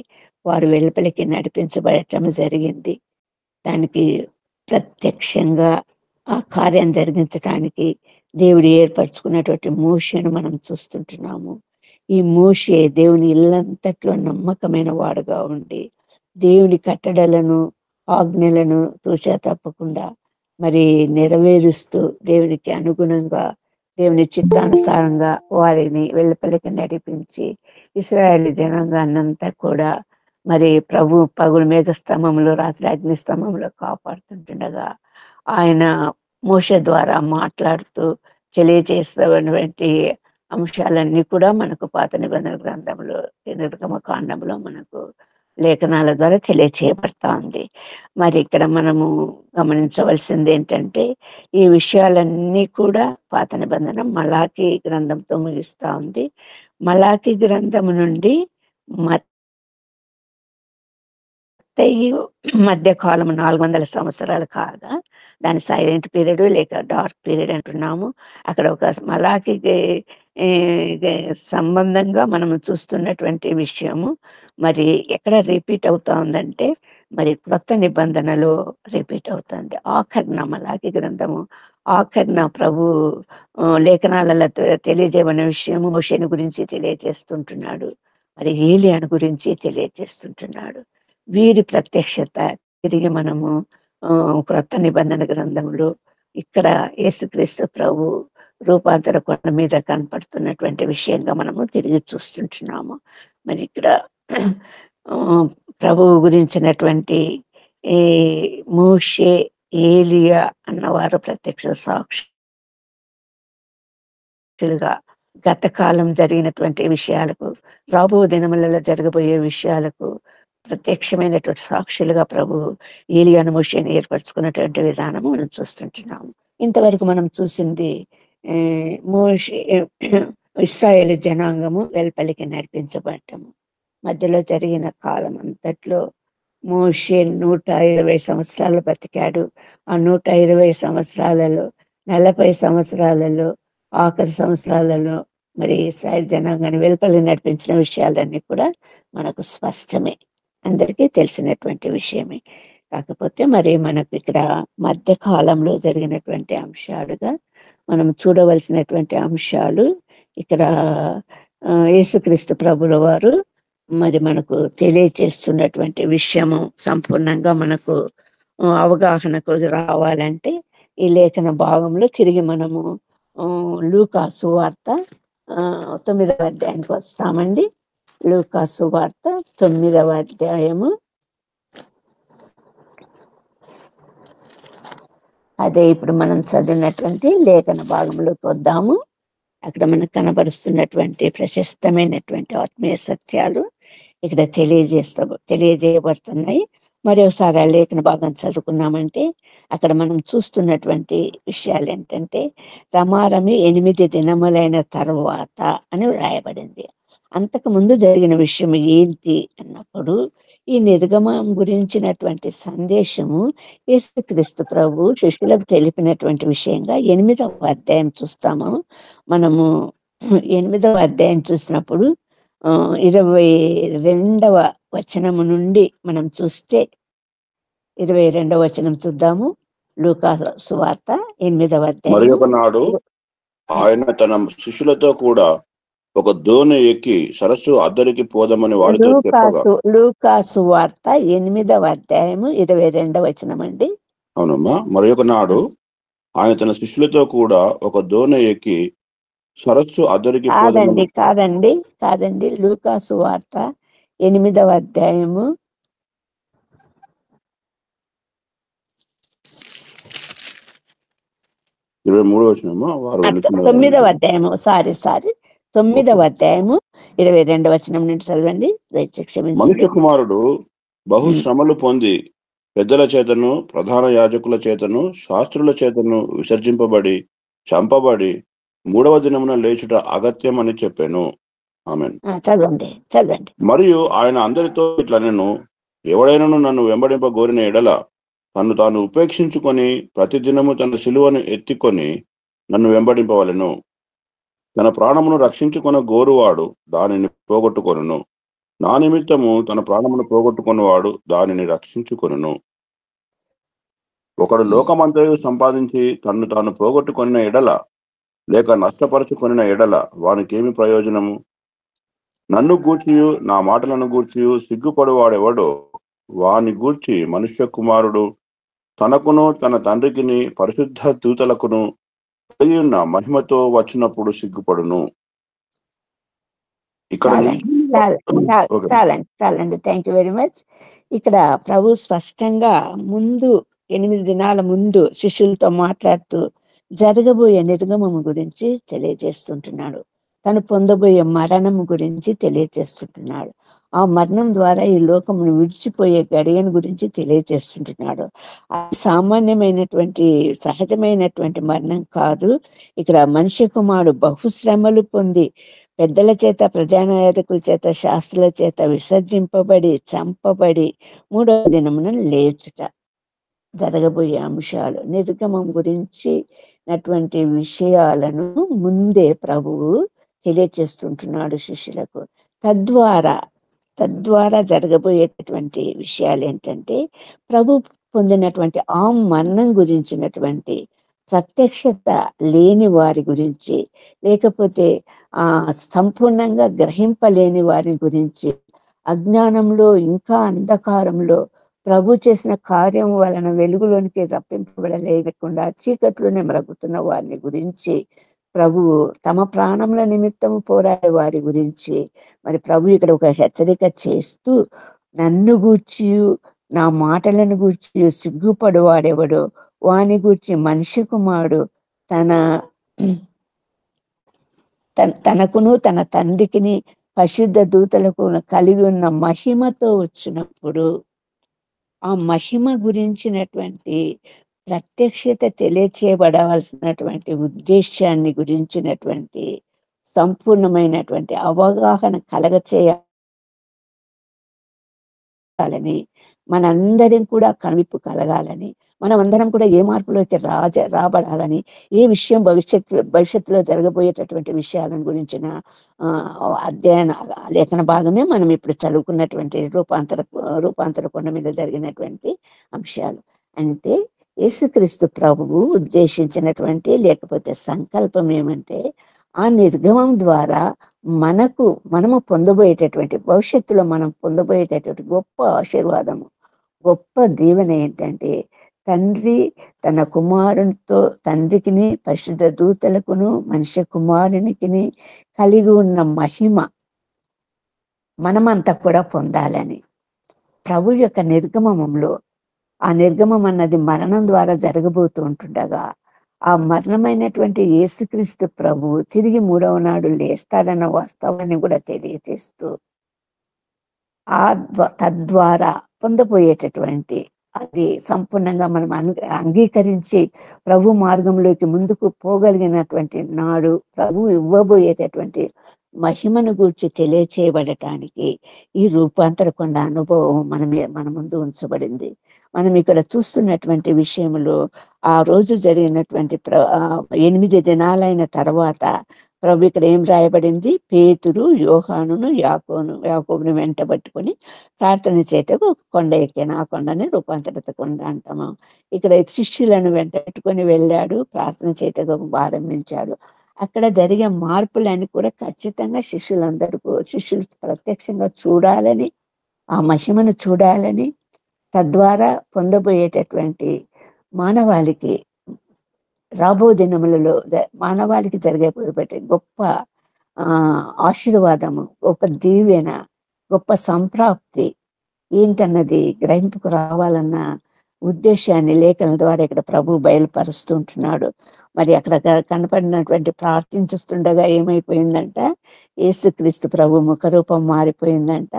వారు వెలుపలికి నడిపించబడటం జరిగింది. దానికి ప్రత్యక్షంగా ఆ కార్యం జరిగించడానికి దేవుడు ఏర్పరచుకున్నటువంటి మోషేను మనం చూస్తుంటున్నాము. ఈ మోషే దేవుని ఇల్లంతట్లో నమ్మకమైన వాడుగా ఉండి దేవుని కట్టడలను ఆజ్ఞలను తూచా తప్పకుండా మరి నెరవేరుస్తూ దేవునికి అనుగుణంగా దేవుని చిత్తానుసారంగా వారిని వెలుపలికి నడిపించి ఇశ్రాయేలు జనాంగాన్నంతా కూడా మరి ప్రభు పగులు మేఘస్తంభంలో రాత్రి అగ్నిస్తంభంలో కాపాడుతుంటుండగా ఆయన మోషే ద్వారా మాట్లాడుతూ తెలియజేస్తున్నటువంటి అంశాలన్నీ కూడా మనకు పాత నిబంధన గ్రంథంలో నిర్గమ కాండంలో మనకు లేఖనాల ద్వారా తెలియచేయబడతా ఉంది. మరి ఇక్కడ మనము గమనించవలసింది ఏంటంటే, ఈ విషయాలన్నీ కూడా పాత నిబంధన మలాకి గ్రంథంతో ముగిస్తా ఉంది. మలాకి గ్రంథము నుండి మధ్యకాలం 400 సంవత్సరాలు కాగా దాని సైలెంట్ పీరియడ్ లేక డార్క్ పీరియడ్ అంటున్నాము. అక్కడ ఒక మలాకి సంబంధంగా మనము చూస్తున్నటువంటి విషయము మరి ఎక్కడ రిపీట్ అవుతా ఉందంటే, మరి క్రొత్త నిబంధనలో రిపీట్ అవుతుంది. ఆఖరిన మలాకి గ్రంథము ఆఖరిన ప్రభు లేఖనాలలో తెలియజేయబడిన విషయము మోషేను గురించి తెలియజేస్తుంటున్నాడు, మరి ఏలియాను గురించి తెలియజేస్తుంటున్నాడు. వీరి ప్రత్యక్షత తిరిగి మనము క్రొత్త నిబంధన గ్రంథంలో ఇక్కడ యేసుక్రీస్తు ప్రభు రూపాంతర కొండ మీద కనపడుతున్నటువంటి విషయంగా మనము తిరిగి చూస్తుంటున్నాము. మరి ఇక్కడ ప్రభువు గురించినటువంటి మోషే, ఏలియా అన్నవారు ప్రత్యక్ష సాక్షులుగా గత కాలం జరిగినటువంటి విషయాలకు, రాబో దినములలో జరగబోయే విషయాలకు ప్రత్యక్షమైనటువంటి సాక్షులుగా ప్రభు ఏలియాను మోషేని ఏర్పరచుకున్నటువంటి విధానము మనం చూస్తుంటున్నాము. ఇంతవరకు మనం చూసింది మోషే ఇశ్రాయేలు జనాంగము వెలుపలికి నడిపించబడటము. మధ్యలో జరిగిన కాలం అంతట్లో మోషే 120 సంవత్సరాలు బతికాడు. ఆ 120 సంవత్సరాలలో 40 సంవత్సరాలలో ఆఖరి సంవత్సరాలలో మరి ఇశ్రాయేలు జనాంగాన్ని వెలుపలి నడిపించిన విషయాలన్నీ కూడా మనకు స్పష్టమే, అందరికీ తెలిసినటువంటి విషయమే. కాకపోతే మరి మనకు ఇక్కడ మధ్య కాలంలో జరిగినటువంటి అంశాలుగా మనం చూడవలసినటువంటి అంశాలు ఇక్కడ యేసుక్రీస్తు ప్రభుల వారు మరి మనకు తెలియచేస్తున్నటువంటి విషయము సంపూర్ణంగా మనకు అవగాహనకు రావాలంటే ఈ లేఖన భాగంలో తిరిగి మనము లూకా సువార్త 9వ అధ్యాయానికి వస్తామండి. లూకా సువార్త 9వ అధ్యాయము. అదే ఇప్పుడు మనం చదివినటువంటి లేఖన భాగంలోకి వద్దాము. అక్కడ మనకు కనబరుస్తున్నటువంటి ప్రశస్తమైనటువంటి ఆత్మీయ సత్యాలు ఇక్కడ తెలియజేయబడుతున్నాయి. మరోసారి ఆ లేఖన భాగం చదువుకున్నామంటే అక్కడ మనం చూస్తున్నటువంటి విషయాలు ఏంటంటే రమారమి 8 దినములైన తర్వాత అని వ్రాయబడింది. అంతకు ముందు జరిగిన విషయం ఏంటి అన్నప్పుడు ఈ నిర్గమం గురించినటువంటి సందేశము యేసుక్రీస్తు ప్రభు శిష్యులకు తెలిపినటువంటి విషయంగా 8వ అధ్యాయం చూస్తాము. మనము 8వ అధ్యాయం చూసినప్పుడు 22వ వచనము నుండి మనం చూస్తే 22వ వచనం చూద్దాము. లూకా సువార్త 8వ అధ్యాయం. మరి ఒకనాడు ఆయన తన శిష్యులతో కూడా ఒక దోణి ఎక్కి సరస్సు అద్దరికి పోదామని వారితో చెప్పగా. లూకా సువార్త 8వ అధ్యాయము 22వ వచనం అండి. అవునమ్మా. మరి ఒకనాడు ఆయన తన శిష్యులతో కూడా ఒక దోణి ఎక్కి సరస్సు అద్దరికి కాదండి లూకా సువార్త 8వ అధ్యాయము 23వ వచనము. 9వ అధ్యాయము 9వ అధ్యాయము 22వ వచనం నుండి చదవండి. మనుష్య కుమారుడు బహుశ్రమలు పొంది పెద్దల చేతను ప్రధాన యాజకుల చేతను శాస్త్రుల చేతను విసర్జింపబడి చంపబడి 3వ దినమున లేచుట అగత్యం అని చెప్పాను. ఆమేన్. చదవండి. మరియు ఆయన అందరితో ఇట్లా, నేను ఎవడైనాను నన్ను వెంబడింప గోరిన ఎడల తను తాను ఉపేక్షించుకొని ప్రతిదినము తన సిలువను ఎత్తుకొని నన్ను వెంబడింపవలెను. తన ప్రాణమును రక్షించుకొన గోరువాడు దానిని పోగొట్టుకొనును. నా నిమిత్తము తన ప్రాణమును పోగొట్టుకున్నవాడు దానిని రక్షించుకొనును. ఒకడు లోకమంతయు సంపాదించి తన్ను తాను పోగొట్టుకొనిన ఎడల లేక నష్టపరుచుకొనిన ఎడల వానికేమి ప్రయోజనము? నన్ను గూర్చియు నా మాటలను గూర్చియు సిగ్గుపడువాడెవడో వాని గూర్చి మనుష్య కుమారుడు తనకును తన తండ్రికిని పరిశుద్ధ దూతలకును కలిగి ఉన్న మహిమతో వచ్చినప్పుడు సిగ్గుపడును. ఇక్కడ చాలండి. Thank you very much. ఇక్కడ ప్రభు స్పష్టంగా 8 దినాల ముందు శిష్యులతో మాట్లాడుతూ జరగబోయే నిర్గమము గురించి తెలియజేస్తుంటున్నాడు. తను పొందబోయే మరణం గురించి తెలియజేస్తుంటున్నాడు. ఆ మరణం ద్వారా ఈ లోకమును విడిచిపోయే గడియను గురించి తెలియజేస్తుంటున్నాడు. అది సామాన్యమైనటువంటి సహజమైనటువంటి మరణం కాదు. ఇక్కడ మనిషి కుమారుడు బహుశ్రమలు పొంది పెద్దల చేత ప్రధానాయాజకుల చేత శాస్త్రుల చేత విసర్జింపబడి చంపబడి 3వ దినమున లేచుట జరగబోయే అంశాలు, నిర్గమం గురించి నటువంటి విషయాలను ముందే ప్రభువు తెలియచేస్తుంటున్నాడు శిష్యులకు. తద్వారా జరగబోయేటటువంటి విషయాలు ఏంటంటే ప్రభు పొందినటువంటి ఆ మరణం గురించినటువంటి ప్రత్యక్షత లేని వారి గురించి, లేకపోతే సంపూర్ణంగా గ్రహింపలేని వారి గురించి, అజ్ఞానంలో ఇంకా అంధకారంలో ప్రభు చేసిన కార్యం వలన వెలుగులోనికి రప్పింపబడలేకుండా చీకట్లోనే మ్రగుతున్న వారిని గురించి, ప్రభువు తమ ప్రాణముల నిమిత్తము పోరాడే వారి గురించి మరి ప్రభు ఇక్కడ ఒక హెచ్చరిక చేస్తూ, నన్ను గూర్చి నా మాటలను గూర్చి సిగ్గుపడువాడెవడో వాని గూర్చి మనిషి కుమారుడు తనకును తన తండ్రికిని పరిశుద్ధ దూతలకు కలిగి ఉన్న మహిమతో వచ్చినప్పుడు ఆ మహిమ గురించినటువంటి ప్రత్యక్షత తెలియచేయబడవలసినటువంటి ఉద్దేశాన్ని గురించినటువంటి సంపూర్ణమైనటువంటి అవగాహన కలగచేయాలని, మనందరం కూడా కనువిప్పు కలగాలని, మనమందరం కూడా ఏ మార్పులోకి రాబడాలని, ఏ విషయం భవిష్యత్తులో జరగబోయేటటువంటి విషయాలను గురించిన అధ్యయన లేఖన భాగమే మనం ఇప్పుడు చదువుకున్నటువంటి రూపాంతర కొండ మీద జరిగినటువంటి అంశాలు. అంటే యేసుక్రీస్తు ప్రభువు ఉద్దేశించినటువంటి లేకపోతే సంకల్పం ఏమంటే ఆ నిర్గమం ద్వారా మనము పొందబోయేటటువంటి భవిష్యత్తులో మనం పొందబోయేటటువంటి గొప్ప ఆశీర్వాదము, గొప్ప దీవెన ఏంటంటే, తండ్రి తన కుమారునితో, తండ్రికిని పరిశుద్ధ దూతలకును మనిషి కుమారునికిని కలిగి ఉన్న మహిమ మనమంతా కూడా పొందాలని ప్రభు యొక్క నిర్గమంలో, ఆ నిర్గమం అన్నది మరణం ద్వారా జరగబోతూ ఉంటుండగా, ఆ మరణమైనటువంటి యేసుక్రీస్తు ప్రభువు తిరిగి 3వ నాడు లేస్తాడన్న వాస్తవాన్ని కూడా తెలియజేస్తూ, తద్వారా పొందబోయేటటువంటి అది సంపూర్ణంగా మనం అంగీకరించి ప్రభు మార్గంలోకి ముందుకు పోగలిగినటువంటి నాడు ప్రభు ఇవ్వబోయేటటువంటి మహిమను గూర్చి తెలియచేయబడటానికి ఈ రూపాంతర కొండ అనుభవం మన ముందు ఉంచబడింది. మనం ఇక్కడ చూస్తున్నటువంటి విషయంలో ఆ రోజు జరిగినటువంటి 8 దినాలైన తర్వాత ప్రభు ఇక్కడ ఏం రాయబడింది, పేతురు యోహానును యాకోబును వెంటబట్టుకొని ప్రార్థన చేయటకు కొండ ఎక్కాను. ఆ కొండని రూపాంతరిత కొండ అంటాము. ఇక్కడ శిష్యులను వెంటబెట్టుకొని వెళ్ళాడు, ప్రార్థన చేయటకు ప్రారంభించాడు. అక్కడ జరిగే మార్పులన్నీ కూడా ఖచ్చితంగా శిష్యులు ప్రత్యక్షంగా చూడాలని, ఆ మహిమను చూడాలని, తద్వారా పొందబోయేటటువంటి మానవాళికి రాబో దినములలో మానవాళికి జరిగేటువంటి గొప్ప ఆశీర్వాదము, గొప్ప దీవెన, గొప్ప సంప్రాప్తి ఏంటన్నది గ్రహింపుకు రావాలన్న ఉద్దేశాన్ని లేఖల ద్వారా ఇక్కడ ప్రభు బయలుపరుస్తుంటున్నాడు. మరి అక్కడ కనపడినటువంటి ప్రార్థించుస్తుండగా ఏమైపోయిందంట, యేసుక్రీస్తు ప్రభు ముఖరూపం మారిపోయిందంట.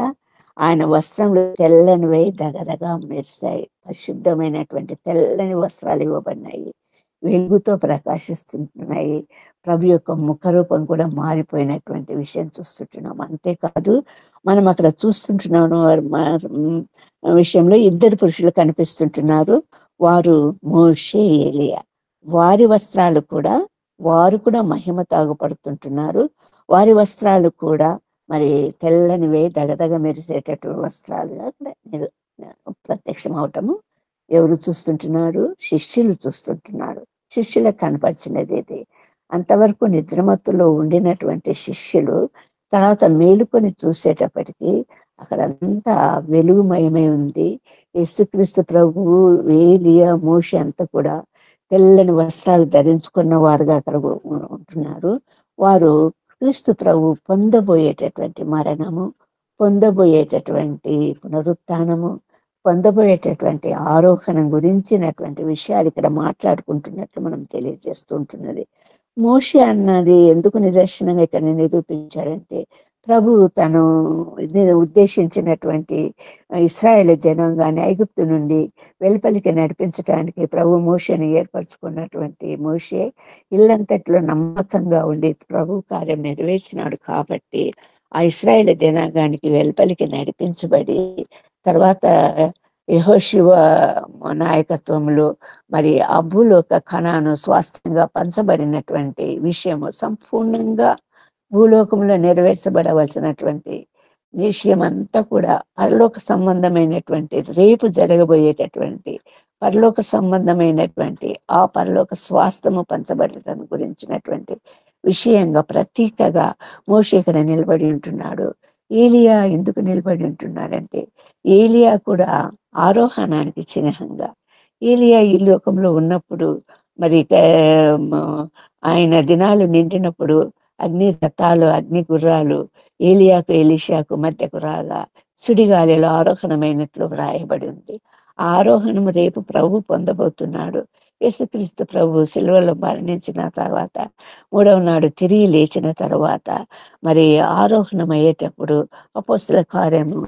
ఆయన వస్త్రంలో తెల్లని దగదగా మెరిశాయి. పరిశుద్ధమైనటువంటి తెల్లని వస్త్రాలు ఇవ్వబడినాయి, వెలుగుతో ప్రకాశిస్తున్నాయి. ప్రభు యొక్క ముఖరూపం కూడా మారిపోయినటువంటి విషయం చూస్తుంటున్నాం. అంతేకాదు మనం అక్కడ చూస్తుంటున్నాను విషయంలో 2 పురుషులు కనిపిస్తుంటున్నారు. వారు మోషే, ఏలియా. వారు కూడా మహిమ తాగుపడుతుంటున్నారు. వారి వస్త్రాలు కూడా మరి తెల్లనివే దగదగ మెరిసేటటువంటి వస్త్రాలుగా అక్కడ ప్రత్యక్షం అవటము ఎవరు చూస్తుంటున్నారు, శిష్యులు చూస్తుంటున్నారు. శిష్యులకు కనపరిచినది ఇది. అంతవరకు నిద్రమత్తులో ఉండినటువంటి శిష్యులు తర్వాత మేలుకొని చూసేటప్పటికీ అక్కడ అంతా వెలుగుమయమై ఉంది. యేసుక్రీస్తు ప్రభువు, ఏలియా, మోషే అంతా కూడా తెల్లని వస్త్రాలు ధరించుకున్న వారుగా అక్కడ ఉంటున్నారు. వారు క్రీస్తు ప్రభు పొందబోయేటటువంటి మరణము, పొందబోయేటటువంటి పునరుత్థానము, పొందబోయేటటువంటి ఆరోహణం గురించినటువంటి విషయాలు ఇక్కడ మాట్లాడుకుంటున్నట్లు మనం తెలియజేస్తుంటున్నది. మోషే అన్నది ఎందుకు నిదర్శనంగా ఇక్కడ నిరూపించాడంటే, ప్రభు తను ఉద్దేశించినటువంటి ఇశ్రాయేల్ జనాంగాన్ని ఐగుప్తు నుండి వెలుపలికి నడిపించడానికి ప్రభు మోషేని ఏర్పరచుకున్నటువంటి మోషే ఇల్లంతట్లో నమ్మకంగా ఉండి ప్రభు కార్యం నెరవేర్చినాడు. కాబట్టి ఆ ఇశ్రాయేల్ జనాంగానికి వెలుపలికి నడిపించబడి తర్వాత యెహోషువ నాయకత్వంలో మరి ఆ భూలోక కణాను స్వాస్థ్యంగా పంచబడినటువంటి విషయము సంపూర్ణంగా భూలోకంలో నెరవేర్చబడవలసినటువంటి విషయం అంతా కూడా పరలోక సంబంధమైనటువంటి రేపు జరగబోయేటటువంటి పరలోక సంబంధమైనటువంటి ఆ పరలోక స్వాస్థ్యము పంచబడటం గురించినటువంటి విషయంగా ప్రతీకగా మోషే ఇక్కడ నిలబడి ఉంటున్నాడు. ఏలియా ఎందుకు నిలబడి ఉంటున్నాడంటే, ఏలియా కూడా ఆరోహణానికి చిహ్నంగా. ఏలియా ఈ లోకంలో ఉన్నప్పుడు మరి ఆయన దినాలు నిండినప్పుడు అగ్ని రథాలు, అగ్ని గుర్రాలు ఏలియాకు ఎలీషాకు మధ్యకు రాగా సుడిగాలిలో ఆరోహణమైనట్లు వ్రాయబడి ఉంది. ఆ ఆరోహణము రేపు ప్రభు పొందబోతున్నాడు. యేసుక్రీస్తు ప్రభు సిలువలో మరణించిన తర్వాత 3వ నాడు తిరిగి లేచిన తర్వాత మరి ఆరోహణం అయ్యేటప్పుడు అపోస్తల కార్యము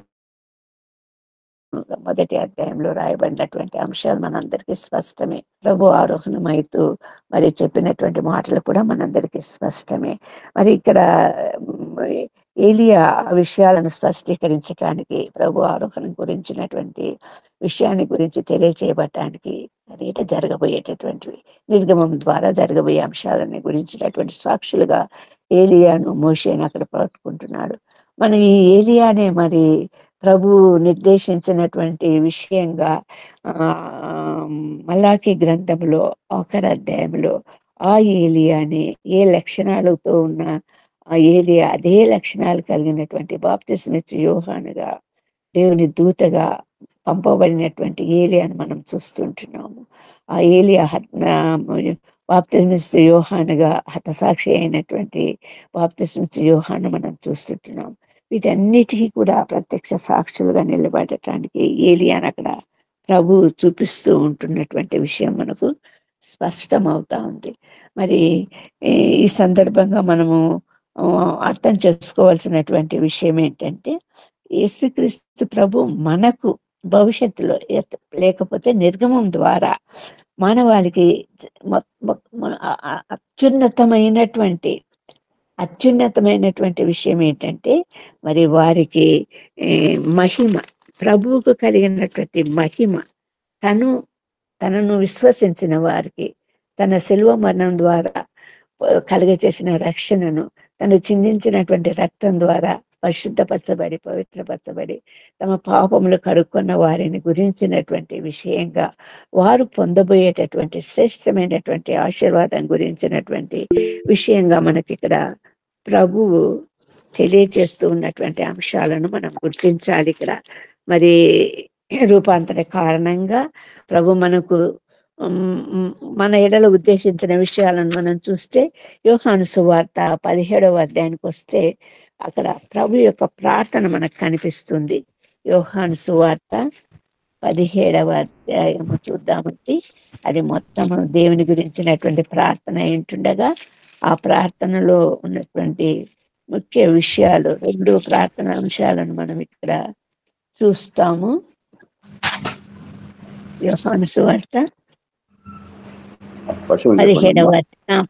1వ అధ్యాయంలో రాయబడినటువంటి అంశాలు మనందరికీ స్పష్టమే. ప్రభు ఆరోహణం అవుతూ మరి చెప్పినటువంటి మాటలు కూడా మనందరికీ స్పష్టమే. మరి ఇక్కడ ఏలియా ఆ విషయాలను స్పష్టీకరించడానికి, ప్రభు ఆరోహణం గురించినటువంటి విషయాన్ని గురించి తెలియచేయబడటానికి రేట జరగబోయేటటువంటివి నిర్గమం ద్వారా జరగబోయే అంశాలని గురించినటువంటి సాక్షులుగా ఏలియాను మోషేను అక్కడ పట్టుకుంటున్నాడు. మన ఈ ఏలియానే మరి ప్రభు నిర్దేశించినటువంటి విషయంగా మలాకి గ్రంథంలో 1వ అధ్యాయంలో ఆ ఏలియానే, ఏ లక్షణాలతో ఉన్న ఆ ఏలియా అదే లక్షణాలు కలిగినటువంటి బాప్తిస్మిచ్చు యోహానుగా, దేవుని దూతగా పంపబడినటువంటి ఏలియాను మనం చూస్తుంటున్నాము. ఆ ఏలియా బాప్తిస్మిచ్చు యోహానుగా హతసాక్షి అయినటువంటి బాప్తిస్మిచ్చు యోహాను మనం చూస్తుంటున్నాం. వీటన్నిటికీ కూడా ప్రత్యక్ష సాక్షులుగా నిలబడటానికి ఏలియాను అక్కడ ప్రభు చూపిస్తూ ఉంటున్నటువంటి విషయం మనకు స్పష్టమవుతా ఉంది. మరి ఈ సందర్భంగా మనము అర్థం చేసుకోవాల్సినటువంటి విషయం ఏంటంటే, యేసుక్రీస్తు ప్రభు మనకు భవిష్యత్తులో లేకపోతే నిర్గమం ద్వారా మానవాళికి అత్యున్నతమైనటువంటి విషయం ఏంటంటే, మరి వారికి మహిమ, ప్రభువుకు కలిగినటువంటి మహిమ, తనను విశ్వసించిన వారికి తన శిలువ మరణం ద్వారా కలుగచేసిన రక్షణను, తను చిందించినటువంటి రక్తం ద్వారా పరిశుద్ధపరచబడి పవిత్రపరచబడి తమ పాపములు కడుక్కున్న వారిని గురించినటువంటి విషయంగా, వారు పొందబోయేటటువంటి శ్రేష్టమైనటువంటి ఆశీర్వాదం గురించినటువంటి విషయంగా మనకి ఇక్కడ ప్రభువు తెలియజేస్తూ ఉన్నటువంటి అంశాలను మనం గుర్తించాలి. ఇక్కడ మరి రూపాంతర కారణంగా ప్రభు మనకు మన ఎడల ఉద్దేశించిన విషయాలను మనం చూస్తే, యోహాను సువార్త 17వ అధ్యాయానికి వస్తే అక్కడ ప్రభు యొక్క ప్రార్థన మనకు కనిపిస్తుంది. యోహాను సువార్త 17వ అధ్యాయము చూద్దామంటే, అది మొత్తం దేవుని గురించినటువంటి ప్రార్థన ఏంటుండగా, ఆ ప్రార్థనలో ఉన్నటువంటి ముఖ్య విషయాలు, 2 ప్రార్థన అంశాలను మనం ఇక్కడ చూస్తాము. యోహాను సువార్త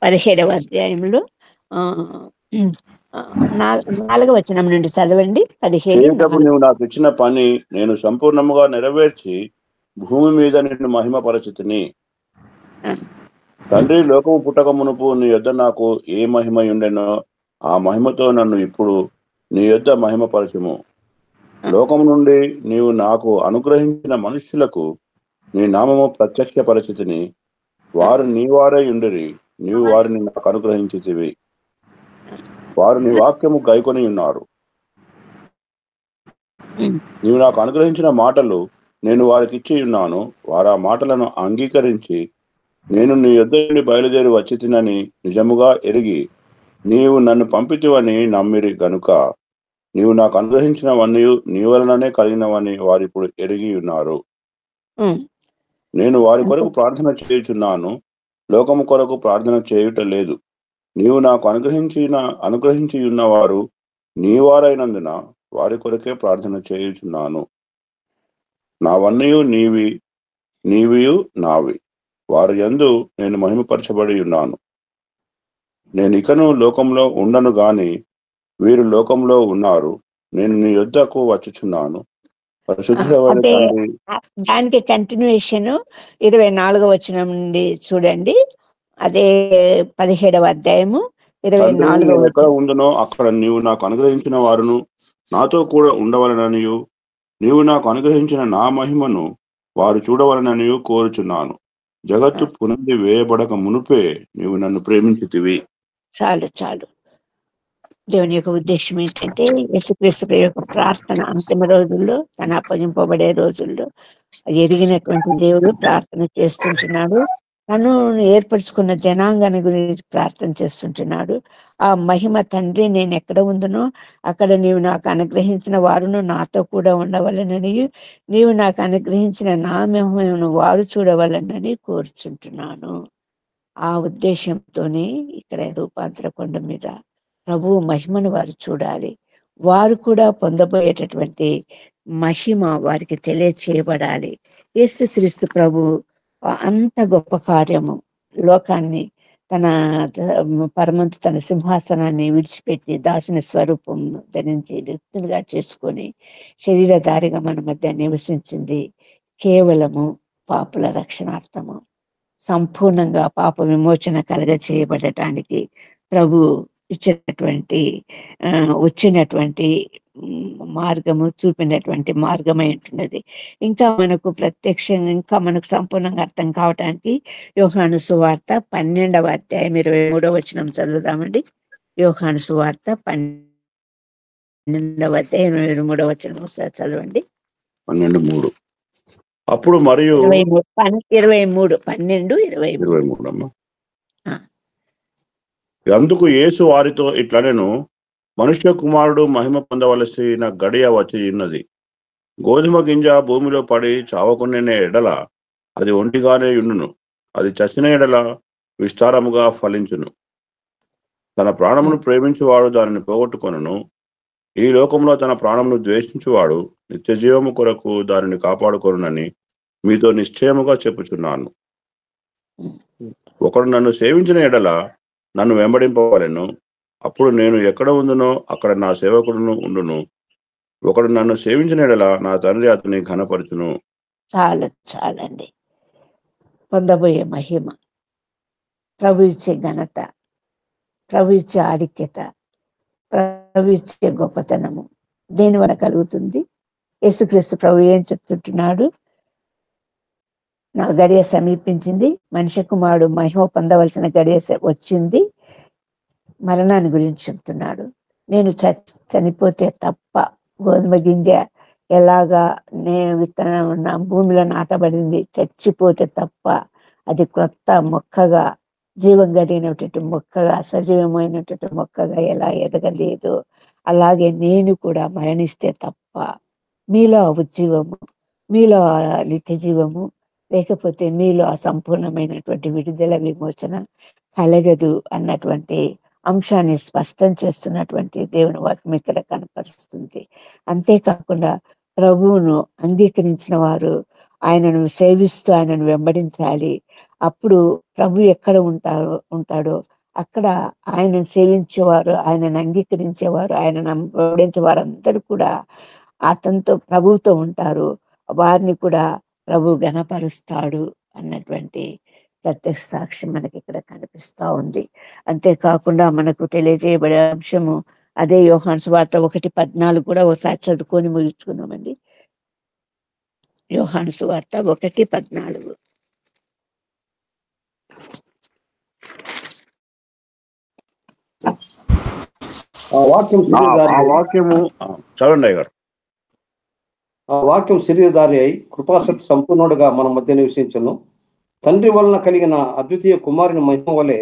17వ అధ్యాయంలో 4వ వచనం నుండి చదవండి. 17. నువ్వు నాకు ఇచ్చిన పని నేను సంపూర్ణముగా నెరవేర్చి భూమి మీద నిన్ను మహిమపరచితిని. తండ్రి, లోకము పుట్టక మునుపు నీ యొద్ద నాకు ఏ మహిమ ఉండెనో ఆ మహిమతో నన్ను ఇప్పుడు నీ యొద్ద మహిమపరచుము. లోకము నుండి నీవు నాకు అనుగ్రహించిన మనుష్యులకు నీ నామము ప్రత్యక్షపరచితిని. వారు నీ వారై ఉండిరి, నీవు వారిని నాకు అనుగ్రహించితివి. వారు నీ వాక్యము గైకొని ఉన్నారు. నీవు నాకు అనుగ్రహించిన మాటలు నేను వారికి ఇచ్చి ఉన్నాను. వారు ఆ మాటలను అంగీకరించి నేను నీ యొద్ద నుండి బయలుదేరి వచ్చి తినని నిజముగా ఎరిగి నీవు నన్ను పంపితివని నమ్మిరి గనుక నీవు నాకు అనుగ్రహించినవన్నీ నీ వలననే కలిగినవని వారు ఇప్పుడు ఎరిగి ఉన్నారు. నేను వారి కొరకు ప్రార్థన చేయుచున్నాను, లోకము కొరకు ప్రార్థన చేయుట లేదు. నీవు నాకు అనుగ్రహించి ఉన్నవారు నీ వారైనందున వారి కొరకే ప్రార్థన చేయుచున్నాను. నావన్నయు నీవియు నావి, వారి యందు నేను మహిమపరచబడి ఉన్నాను. నేను ఇకను లోకంలో ఉండను గాని వీరు లోకంలో ఉన్నారు. నేను నీ యొద్దకు వచ్చుచున్నాను. దానికి కంటిన్యూషన్ 24వ వచనం నుండి చూడండి. అదే 17వ అధ్యాయము 24వ ఎక్కడ ఉందనో అక్కడ నీవు నాకు అనుగ్రహించిన వారును నాతో కూడా ఉండవలననియు నీవు నాకు అనుగ్రహించిన నా మహిమను వారు చూడవలననియు కోరుచున్నాను. జగత్తు పునాది వేయబడక మునుపే నీవు నన్ను ప్రేమించితివి. చాలు. దేవుని యొక్క ఉద్దేశం ఏంటంటే, యేసుక్రీస్తు యొక్క ప్రార్థన అంతిమ రోజుల్లో, తన అప్పగింపబడే రోజుల్లో ఎరిగినటువంటి దేవుడు ప్రార్థన చేస్తుంటున్నాడు. తను ఏర్పరచుకున్న జనాంగాన్ని గురించి ప్రార్థన చేస్తుంటున్నాడు. ఆ మహిమ తండ్రి, నేను ఎక్కడ ఉందనో అక్కడ నీవు నాకు అనుగ్రహించిన వారును నాతో కూడా ఉండవలనని, నీవు నాకు అనుగ్రహించిన నా మహిమను వారు చూడవలనని కోరుచుంటున్నాను. ఆ ఉద్దేశంతోనే ఇక్కడ రూపాంతర కొండ మీద ప్రభువు మహిమను వారు చూడాలి. వారు కూడా పొందబోయేటటువంటి మహిమ వారికి తెలియచేయబడాలి. యేసుక్రీస్తు ప్రభు అంత గొప్ప కార్యము, లోకాన్ని తన సింహాసనాన్ని విడిచిపెట్టి దాసుని స్వరూపం ధరించి రిక్తులుగా చేసుకొని శరీరధారిగా మన మధ్య నివసించింది కేవలము పాపుల రక్షణార్థము. సంపూర్ణంగా పాప విమోచన కలగ చేయబడటానికి ప్రభు ఇచ్చినటువంటి వచ్చినటువంటి మార్గము, చూపినటువంటి మార్గమై ఉంటున్నది. ఇంకా మనకు ప్రత్యక్షంగా, ఇంకా మనకు సంపూర్ణంగా అర్థం కావటానికి యోహాను సువార్త 12వ అధ్యాయం 23వ వచనం చదువుదామండి. యోహాను సువార్త 12వ అధ్యాయం 23వ వచనం ఒకసారి చదవండి. 12:3. అప్పుడు మరియు 23 అమ్మా. అందుకు యేసు వారితో ఇట్లనెను, మనుష్య కుమారుడు మహిమ పొందవలసిన గడియ వచ్చి ఉన్నది. గోధుమ గింజ భూమిలో పడి చావకునే ఎడల అది ఒంటిగానే ఉండును, అది చచ్చిన ఎడల విస్తారముగా ఫలించును. తన ప్రాణమును ప్రేమించువాడు దానిని పోగొట్టుకొనును. ఈ లోకంలో తన ప్రాణమును ద్వేషించువాడు నిత్య జీవము కొరకు దానిని కాపాడుకొనునని మీతో నిశ్చయముగా చెప్పుచున్నాను. ఒకడు నన్ను సేవించిన ఎడల నన్ను వెంబడింపవలెను. అప్పుడు నేను ఎక్కడ ఉండునో అక్కడ నా సేవకుడును ఉండును. ఒకడు నన్ను సేవించిన ఎడల నా తండ్రి అతని ఘనపరచును. చాలండి. పొందబోయే మహిమ, ప్రభు ఇచ్చే ఘనత, ప్రభు ఇచ్చే ఆధిక్యత, ప్రభు ఇచ్చే గొప్పతనము దేని వల్ల కలుగుతుంది? యేసుక్రీస్తు ప్రభు ఏం చెప్తుంటున్నాడు? నా గడియ సమీపించింది, మనిషి కుమారుడు మహిమ పొందవలసిన గడియ వచ్చింది. మరణాన్ని గురించి చెప్తున్నాడు. నేను చనిపోతే తప్ప, గోధుమ గింజ ఎలాగా విత్తనం ఉన్న భూమిలో నాటబడింది, చచ్చిపోతే తప్ప అది కొత్త మొక్కగా, జీవం కలిగినటువంటి మొక్కగా, సజీవమైనటువంటి మొక్కగా ఎలా ఎదగలేదు, అలాగే నేను కూడా మరణిస్తే తప్ప మీలో ఉజ్జీవము, మీలో నిత్య జీవము, లేకపోతే మీలో అసంపూర్ణమైనటువంటి విడుదల, విమోచన కలగదు అన్నటువంటి అంశాన్ని స్పష్టం చేస్తున్నటువంటి దేవుని వాక్యం ఇక్కడ కనపరుస్తుంది. అంతేకాకుండా ప్రభువును అంగీకరించిన వారు ఆయనను సేవిస్తూ ఆయనను వెంబడించాలి. అప్పుడు ప్రభు ఎక్కడ ఉంటాడో అక్కడ ఆయనను సేవించేవారు, ఆయనను అంగీకరించేవారు, ఆయనను వెంబడించే వారందరూ కూడా అతనితో, ప్రభువుతో ఉంటారు. వారిని కూడా ప్రభు ఘనపరుస్తాడు అన్నటువంటి ప్రత్యక్ష సాక్ష్యం మనకి ఇక్కడ కనిపిస్తూ ఉంది. అంతేకాకుండా మనకు తెలియజేయబడే అంశము అదే యోహాను సువార్త 1:14 కూడా ఒకసారి చదువుకొని ముగించుకుందామండి. యోహాను సువార్త 1:14. వాక్యం శరీరధారి అయి కృపాసక్తి సంపూర్ణుడుగా మన మధ్య నివసించును. తండ్రి వలన కలిగిన అద్వితీయ కుమారుని మహిమ వలె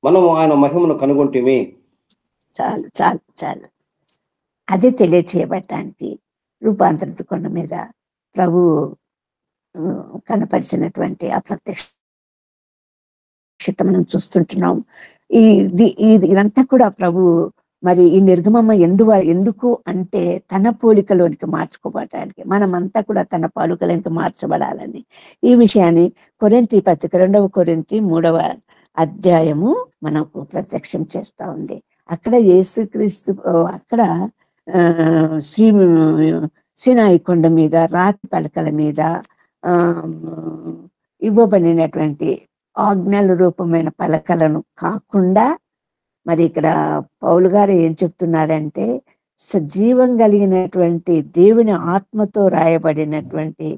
మనము ఆయన మహిమను కనుగొంటిమి. చాలు చాలు చాలు. అది తెలియచేయబడటానికి రూపాంతరిత కొండ మీద ప్రభు కనపరిచినటువంటి ఆ ప్రత్యక్షత మనం చూస్తుంటున్నాం. ఇదంతా కూడా ప్రభు మరి ఈ నిర్గమం ఎందుకు అంటే తన పోలికలోనికి మార్చుకోవటానికి, మనమంతా కూడా తన పోలికలోనికి మార్చబడాలని ఈ విషయాన్ని కొరింథీ పత్రిక 2వ కొరింథీ 3వ అధ్యాయము మనకు ప్రత్యక్షం చేస్తా ఉంది. అక్కడ యేసుక్రీస్తు అక్కడ సీనాయి కొండ మీద రాతి పలకల మీద ఇవ్వబడినటువంటి ఆజ్ఞల రూపమైన పలకలను కాకుండా మరి ఇక్కడ పౌలు గారు ఏం చెప్తున్నారంటే సజీవం కలిగినటువంటి దేవుని ఆత్మతో రాయబడినటువంటి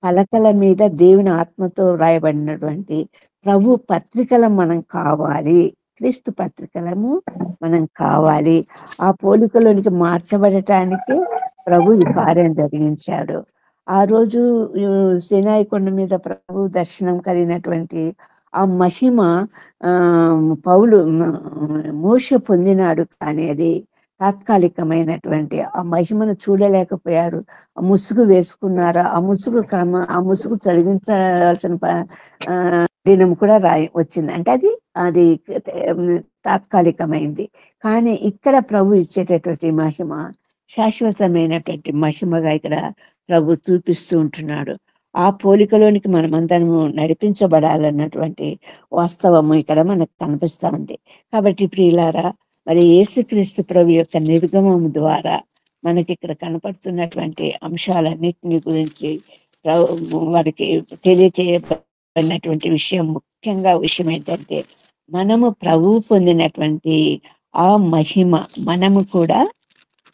పలకల మీద దేవుని ఆత్మతో రాయబడినటువంటి ప్రభు పత్రికలు మనం కావాలి, క్రీస్తు పత్రికలము మనం కావాలి. ఆ పోలికలోనికి మార్చబడటానికి ప్రభు ఈ కార్యం జరిగించాడు. ఆ రోజు సీనాయి కొండ మీద ప్రభు దర్శనం కలిగినటువంటి ఆ మహిమ పౌలు మోషే పొందినాడు, కానీ అది తాత్కాలికమైనటువంటి ఆ మహిమను చూడలేకపోయారు. ఆ ముసుగు వేసుకున్నారు. ఆ ముసుగు తొలగించాల్సిన దినం కూడా వచ్చింది. అంటే అది తాత్కాలికమైంది. కానీ ఇక్కడ ప్రభు ఇచ్చేటటువంటి మహిమ శాశ్వతమైనటువంటి మహిమగా ఇక్కడ ప్రభు చూపిస్తూ ఉంటున్నాడు. ఆ పోలికలోనికి మనమందరము నడిపించబడాలన్నటువంటి వాస్తవము ఇక్కడ మనకు కనిపిస్తూ ఉంది. కాబట్టి ప్రియులారా, మరి యేసుక్రీస్తు ప్రభు యొక్క నిర్గమం ద్వారా మనకి ఇక్కడ కనపడుతున్నటువంటి అంశాలన్నిటిని గురించి వారికి తెలియచేయబడినటువంటి విషయం, ముఖ్యంగా విషయం ఏంటంటే మనము ప్రభువు పొందినటువంటి ఆ మహిమ మనము కూడా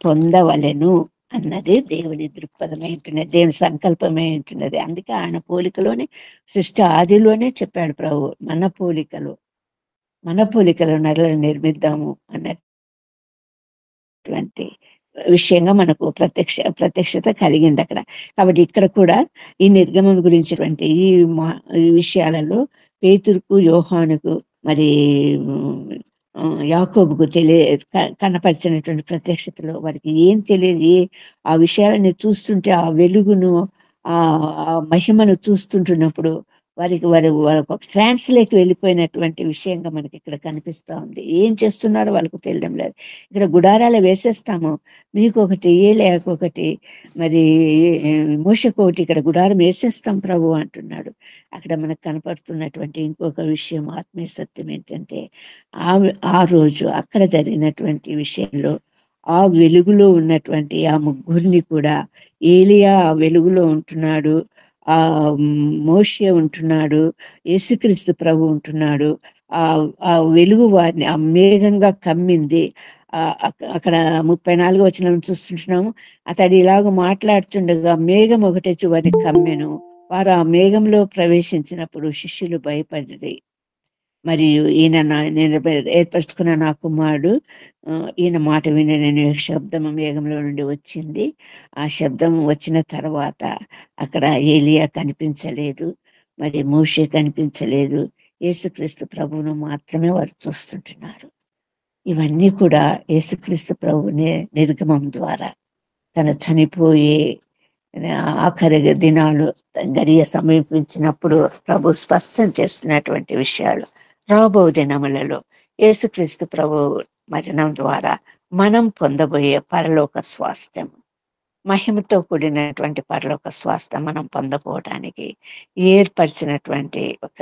పొందవలెను అన్నది దేవుని దృక్పథమై ఉంటున్నది, దేవుని సంకల్పమై ఉంటున్నది. అందుకే ఆయన పోలికలోనే, సృష్టి ఆదిలోనే చెప్పాడు ప్రభు, మన పోలికలు నరులను నిర్మిద్దాము అన్నటువంటి విషయంగా మనకు ప్రత్యక్షత కలిగింది అక్కడ. కాబట్టి ఇక్కడ కూడా ఈ నిర్గమం గురించినటువంటి ఈ విషయాలలో పేతురుకు, యోహానుకు, మరి యాకోబుకు కనపరిచినటువంటి ప్రత్యక్షతలో వారికి ఏం తెలియదు. ఆ విషయాలని చూస్తుంటే, ఆ వెలుగును, ఆ మహిమను చూస్తుంటున్నప్పుడు వారు ఒక ట్రాన్స్లోకి వెళ్ళిపోయినటువంటి విషయంగా మనకి ఇక్కడ కనిపిస్తూ ఉంది. ఏం చేస్తున్నారో వాళ్ళకు తెలియడం లేదు. ఇక్కడ గుడారాలు వేసేస్తాము, మీకు ఒకటి, ఏలియాకొకటి, మరి మోషకోటి, ఇక్కడ గుడారం వేసేస్తాం ప్రభు అంటున్నాడు. అక్కడ మనకు కనపడుతున్నటువంటి ఇంకొక విషయం, ఆత్మీయ సత్యం ఏంటంటే, ఆ రోజు అక్కడ జరిగినటువంటి విషయంలో ఆ వెలుగులో ఉన్నటువంటి ఆ ముగ్గురిని కూడా, ఏలియా ఆ వెలుగులో ఉంటున్నాడు, ఆ మోషే ఉంటున్నాడు, యేసుక్రీస్తు ప్రభు ఉంటున్నాడు. ఆ వెలుగు వారిని ఆ మేఘంగా కమ్మింది. అక్కడ 34వ వచనం చూస్తుంటున్నాము. అతడు ఇలాగ మాట్లాడుతుండగా మేఘం ఒకటే వారిని కమ్మెను. వారు ఆ మేఘంలో ప్రవేశించినప్పుడు శిష్యులు భయపడి, మరియు నేను ఏర్పరచుకున్న నా కుమారుడు, ఈయన మాట విని నేను శబ్దం మేఘంలో నుండి వచ్చింది. ఆ శబ్దం వచ్చిన తర్వాత అక్కడ ఏలియా కనిపించలేదు, మరి మోషే కనిపించలేదు, యేసుక్రీస్తు ప్రభువును మాత్రమే వారు చూస్తుంటున్నారు. ఇవన్నీ కూడా యేసుక్రీస్తు ప్రభువునే నిర్గమం ద్వారా తను చనిపోయే ఆఖరి దినాలు గడియ సమీపించినప్పుడు ప్రభు స్పష్టం చేస్తున్నటువంటి విషయాలు. రాబో దినములలో యేసుక్రీస్తు ప్రభు మరణం ద్వారా మనం పొందబోయే పరలోక స్వాస్థ్యం, మహిమతో కూడినటువంటి పరలోక స్వాస్థ్యం మనం పొందపోవడానికి ఏర్పరిచినటువంటి ఒక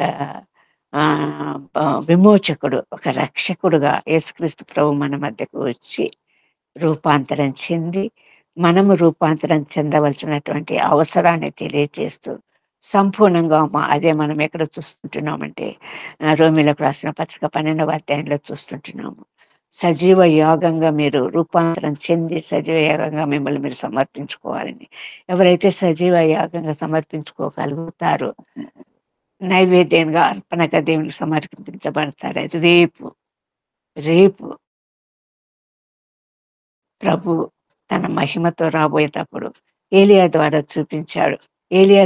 విమోచకుడు, ఒక రక్షకుడుగా యేసుక్రీస్తు ప్రభు మన మధ్యకు వచ్చి రూపాంతరం చెంది, మనము రూపాంతరం చెందవలసినటువంటి అవసరాన్ని తెలియజేస్తూ సంపూర్ణంగా అదే మనం ఎక్కడ చూస్తుంటున్నామంటే, రోమిలకు రాసిన పత్రిక 12వ అధ్యాయంలో చూస్తుంటున్నాము. సజీవ యాగంగా మీరు రూపాంతరం చెంది సజీవ యాగంగా మిమ్మల్ని మీరు సమర్పించుకోవాలని. ఎవరైతే సజీవ యాగంగా సమర్పించుకోగలుగుతారో, నైవేద్యంగా అర్పణగా దేవునికి సమర్పించబడతారు. రేపు ప్రభు తన మహిమతో రాబోయేటప్పుడు ఏలియా ద్వారా చూపించాడు. ఏలియా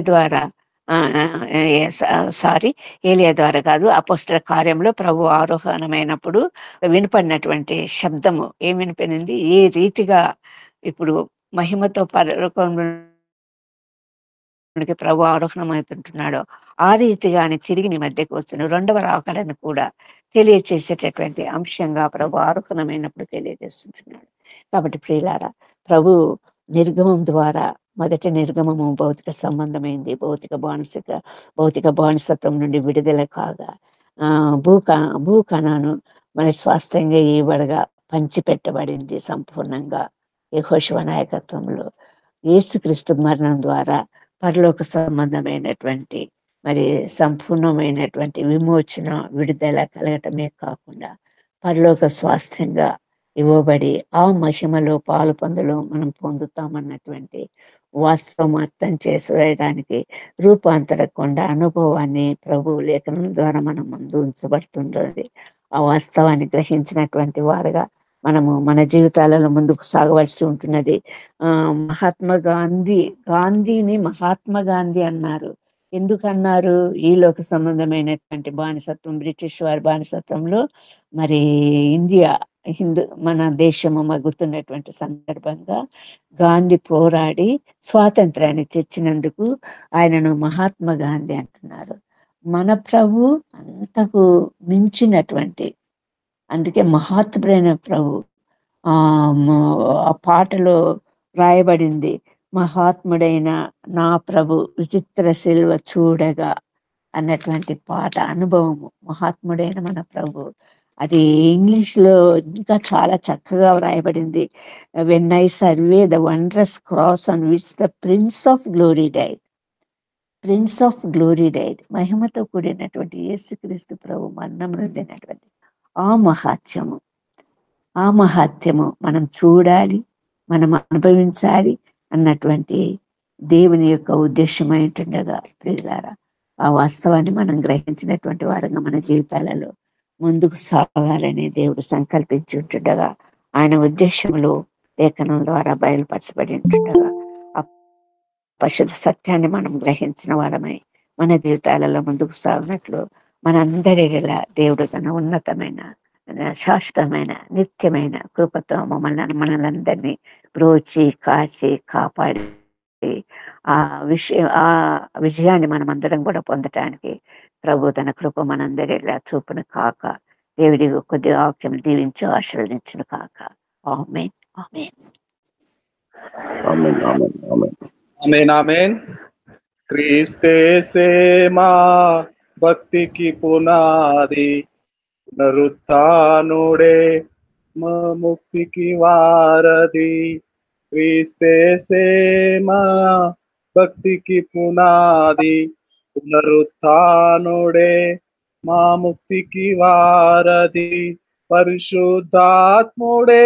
ద్వారా కాదు, అపోస్తల కార్యంలో ప్రభు ఆరోహణమైనప్పుడు వినపడినటువంటి శబ్దము ఏం వినిపోయింది, ఏ రీతిగా ఇప్పుడు మహిమతో పరలోకానికి ప్రభు ఆరోహణమవుతుంటున్నాడో ఆ రీతిగా ఆయన తిరిగి నీ మధ్యకు వచ్చిన రెండవ రాకడను కూడా తెలియచేసేటటువంటి అంశంగా ప్రభు ఆరోహణమైనప్పుడు తెలియజేస్తుంటున్నాడు. కాబట్టి ప్రియులారా, ప్రభు నిర్గమం ద్వారా, మొదటి నిర్గమము భౌతిక సంబంధమైంది, భౌతిక బానిసత్వం నుండి విడుదల కాగా భూకణాను మన స్వాస్థ్యంగా ఇవ్వడగా పంచిపెట్టబడింది సంపూర్ణంగా యెహోషువ నాయకత్వంలో. యేసుక్రీస్తు మరణం ద్వారా పరలోక సంబంధమైనటువంటి మరి సంపూర్ణమైనటువంటి విమోచన, విడుదల కలగటమే కాకుండా పరలోక స్వాస్థ్యంగా ఇవ్వబడి ఆ మహిమలో పాలు పొందలో మనం పొందుతామన్నటువంటి వాస్తవం అర్థం చేసేయడానికి రూపాంతర కొండ అనుభవాన్ని ప్రభు లేఖనం ద్వారా మనం ముందు ఉంచబడుతుంటుంది. ఆ వాస్తవాన్ని గ్రహించినటువంటి వారుగా మనము మన జీవితాలలో ముందుకు సాగవలసి ఉంటున్నది. గాంధీని మహాత్మా గాంధీ అన్నారు. ఎందుకన్నారు? ఈ లోక సంబంధమైనటువంటి బానిసత్వం, బ్రిటిష్ వారి బానిసత్వంలో మరి మన దేశము మగ్గుతున్నటువంటి సందర్భంగా గాంధీ పోరాడి స్వాతంత్రాన్ని తెచ్చినందుకు ఆయనను మహాత్మా గాంధీ అంటున్నారు. మన ప్రభు అంతకు మించినటువంటి, అందుకే మహాత్ముడైన ప్రభు. ఆ పాటలో రాయబడింది, మహాత్ముడైన నా ప్రభు విచిత్ర శిల్వ చూడగా అన్నటువంటి పాట అనుభవము. మహాత్ముడైన మన ప్రభు, అది ఇంగ్లీష్లో ఇంకా చాలా చక్కగా వ్రాయబడింది. When I survey the wondrous cross on which the prince of glory died. మహిమతో కూడినటువంటి యేసుక్రీస్తు ప్రభు మరణం నొందినటువంటి ఆ మహాత్యము ఆ మహాత్యము మనం చూడాలి, మనం అనుభవించాలి అన్నటువంటి దేవుని యొక్క ఉద్దేశమై ఉంటుండగా ప్రియులారా, ఆ వాస్తవాన్ని మనం గ్రహించినటువంటి వారంగా మన జీవితాలలో ముందుకు సాగాలని దేవుడు సంకల్పించి ఉంటుండగా, ఆయన ఉద్దేశంలో లేఖనం ద్వారా బయలుపరచబడి ఉంటుండగా, ఆ పరిశుద్ధ సత్యాన్ని మనం గ్రహించిన వారమై మన జీవితాలలో ముందుకు సాగినట్లు మనందరిలా దేవుడు తన ఉన్నతమైన శాశ్వతమైన నిత్యమైన కృపతో మనలందరినీ బ్రోచి కాచి కాపాడి ఆ ఆ విజయాన్ని మనం అందరం కూడా పొందటానికి ప్రభు తన కృప మనందరిలా చూపును కాక. దేవుడి కొద్ది వాక్యం దీవించి ఆశీర్వదించును కాక. ఆమేన్, ఆమేన్. ఆమేన్, ఆమేన్, ఆమేన్. ఆమేన్, ఆమేన్. క్రీస్తేసే మా భక్తికి పునాది, పునరుత్థానుడే మా ముక్తికి వారధి. క్రీస్తేసే మా భక్తికి పునాది, పునరుత్థానుడే మా ముక్తికి వారధి. పరిశుద్ధాత్ముడే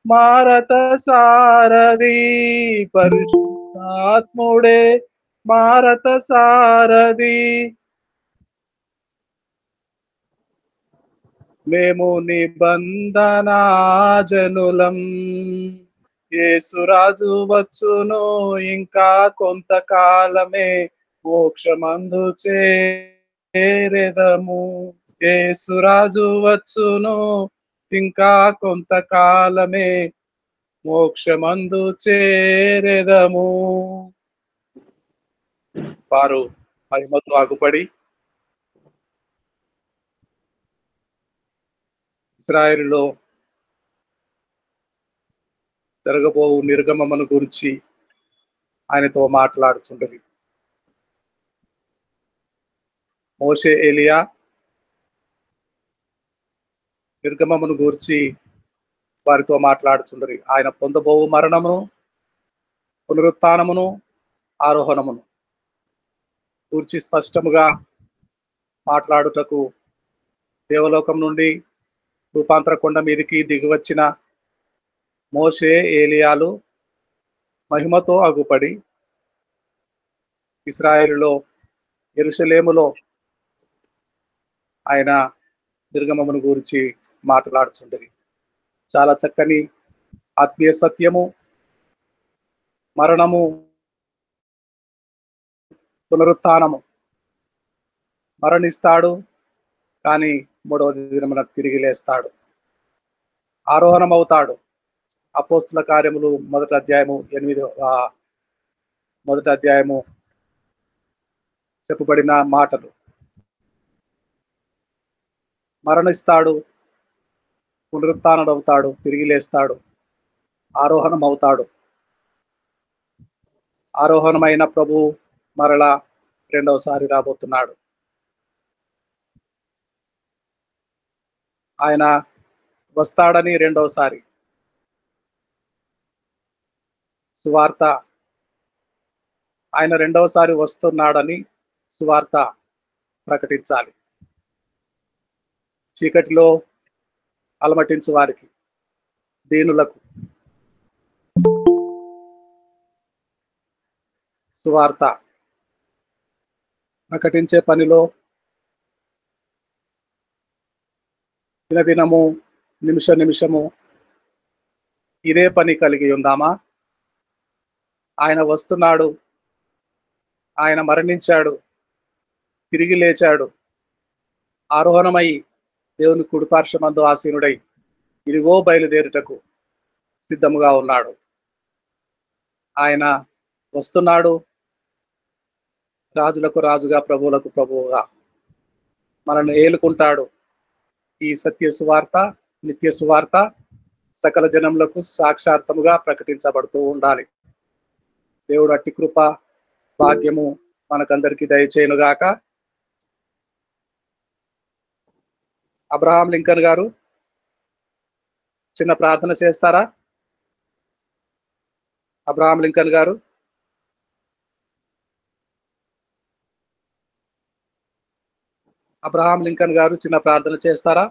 మారత సారథి, పరిశుద్ధాత్ముడే మారత సారథి. మేము నిబంధనా జనులం, యేసురాజు వచ్చును ఇంకా కొంతకాలమే, మోక్షమందు చేరెదము. యేసురాజు వచ్చును ఇంకా కొంతకాలమే, మోక్షమందు చేరెదము. వారు మహిమతో ఆగుపడి ఇశ్రాయేలులో జరగబోవు నిర్గమమును గురించి ఆయనతో మాట్లాడుచుండేది. మోషే ఏలియా నిర్గమమును గూర్చి వారితో మాట్లాడుచుండరి. ఆయన పొందబోవు మరణమును, పునరుత్థానమును, ఆరోహణమును గూర్చి స్పష్టముగా మాట్లాడుటకు దేవలోకం నుండి రూపాంతర కొండ మీదికి దిగివచ్చిన మోషే ఏలియాలు మహిమతో అగుపడి ఇశ్రాయేలులో యెరూషలేములో ఆయన నిర్గమమును గురించి మాట్లాడుచుండేది. చాలా చక్కని ఆత్మీయ సత్యము, మరణము, పునరుత్థానము. మరణిస్తాడు కానీ మూడవ దినమున తిరిగి లేస్తాడు, ఆరోహణం అవుతాడు. అపోస్తుల కార్యములు మొదటి అధ్యాయము చెప్పబడిన మాటలు. మరణిస్తాడు, పునరుత్థానం అవుతాడు, తిరిగి లేస్తాడు, ఆరోహణం అవుతాడు. ఆరోహణమైన ప్రభు మరలా రెండవసారి రాబోతున్నాడు. ఆయన వస్తాడని రెండవసారి సువార్త, ఆయన రెండవసారి వస్తున్నాడని సువార్త ప్రకటించాలి. చీకటిలో అలమటించు వారికి, దీనులకు సువార్త ప్రకటించే పనిలో దినదినము, నిమిష నిమిషము ఇదే పని కలిగి ఉందామా? ఆయన వస్తున్నాడు, ఆయన మరణించాడు, తిరిగి లేచాడు, ఆరోహణమై దేవుని కుడిపార్శ్వమందు ఆసీనుడై ఇదిగో బయలుదేరుటకు సిద్ధముగా ఉన్నాడు. ఆయన వస్తున్నాడు, రాజులకు రాజుగా, ప్రభువులకు ప్రభువుగా మనల్ని ఏలుకుంటాడు. ఈ సత్య సువార్త, నిత్య సువార్త సకల జనములకు సాక్షార్థముగా ప్రకటించబడుతూ ఉండాలి. దేవుడు అట్టి కృప భాగ్యము మనకందరికీ దయచేయునుగాక. అబ్రహాం లింకన్ గారు చిన్న ప్రార్థన చేస్తారా? అబ్రహాం లింకన్ గారు. అబ్రహాం లింకన్ గారు చిన్న ప్రార్థన చేస్తారా?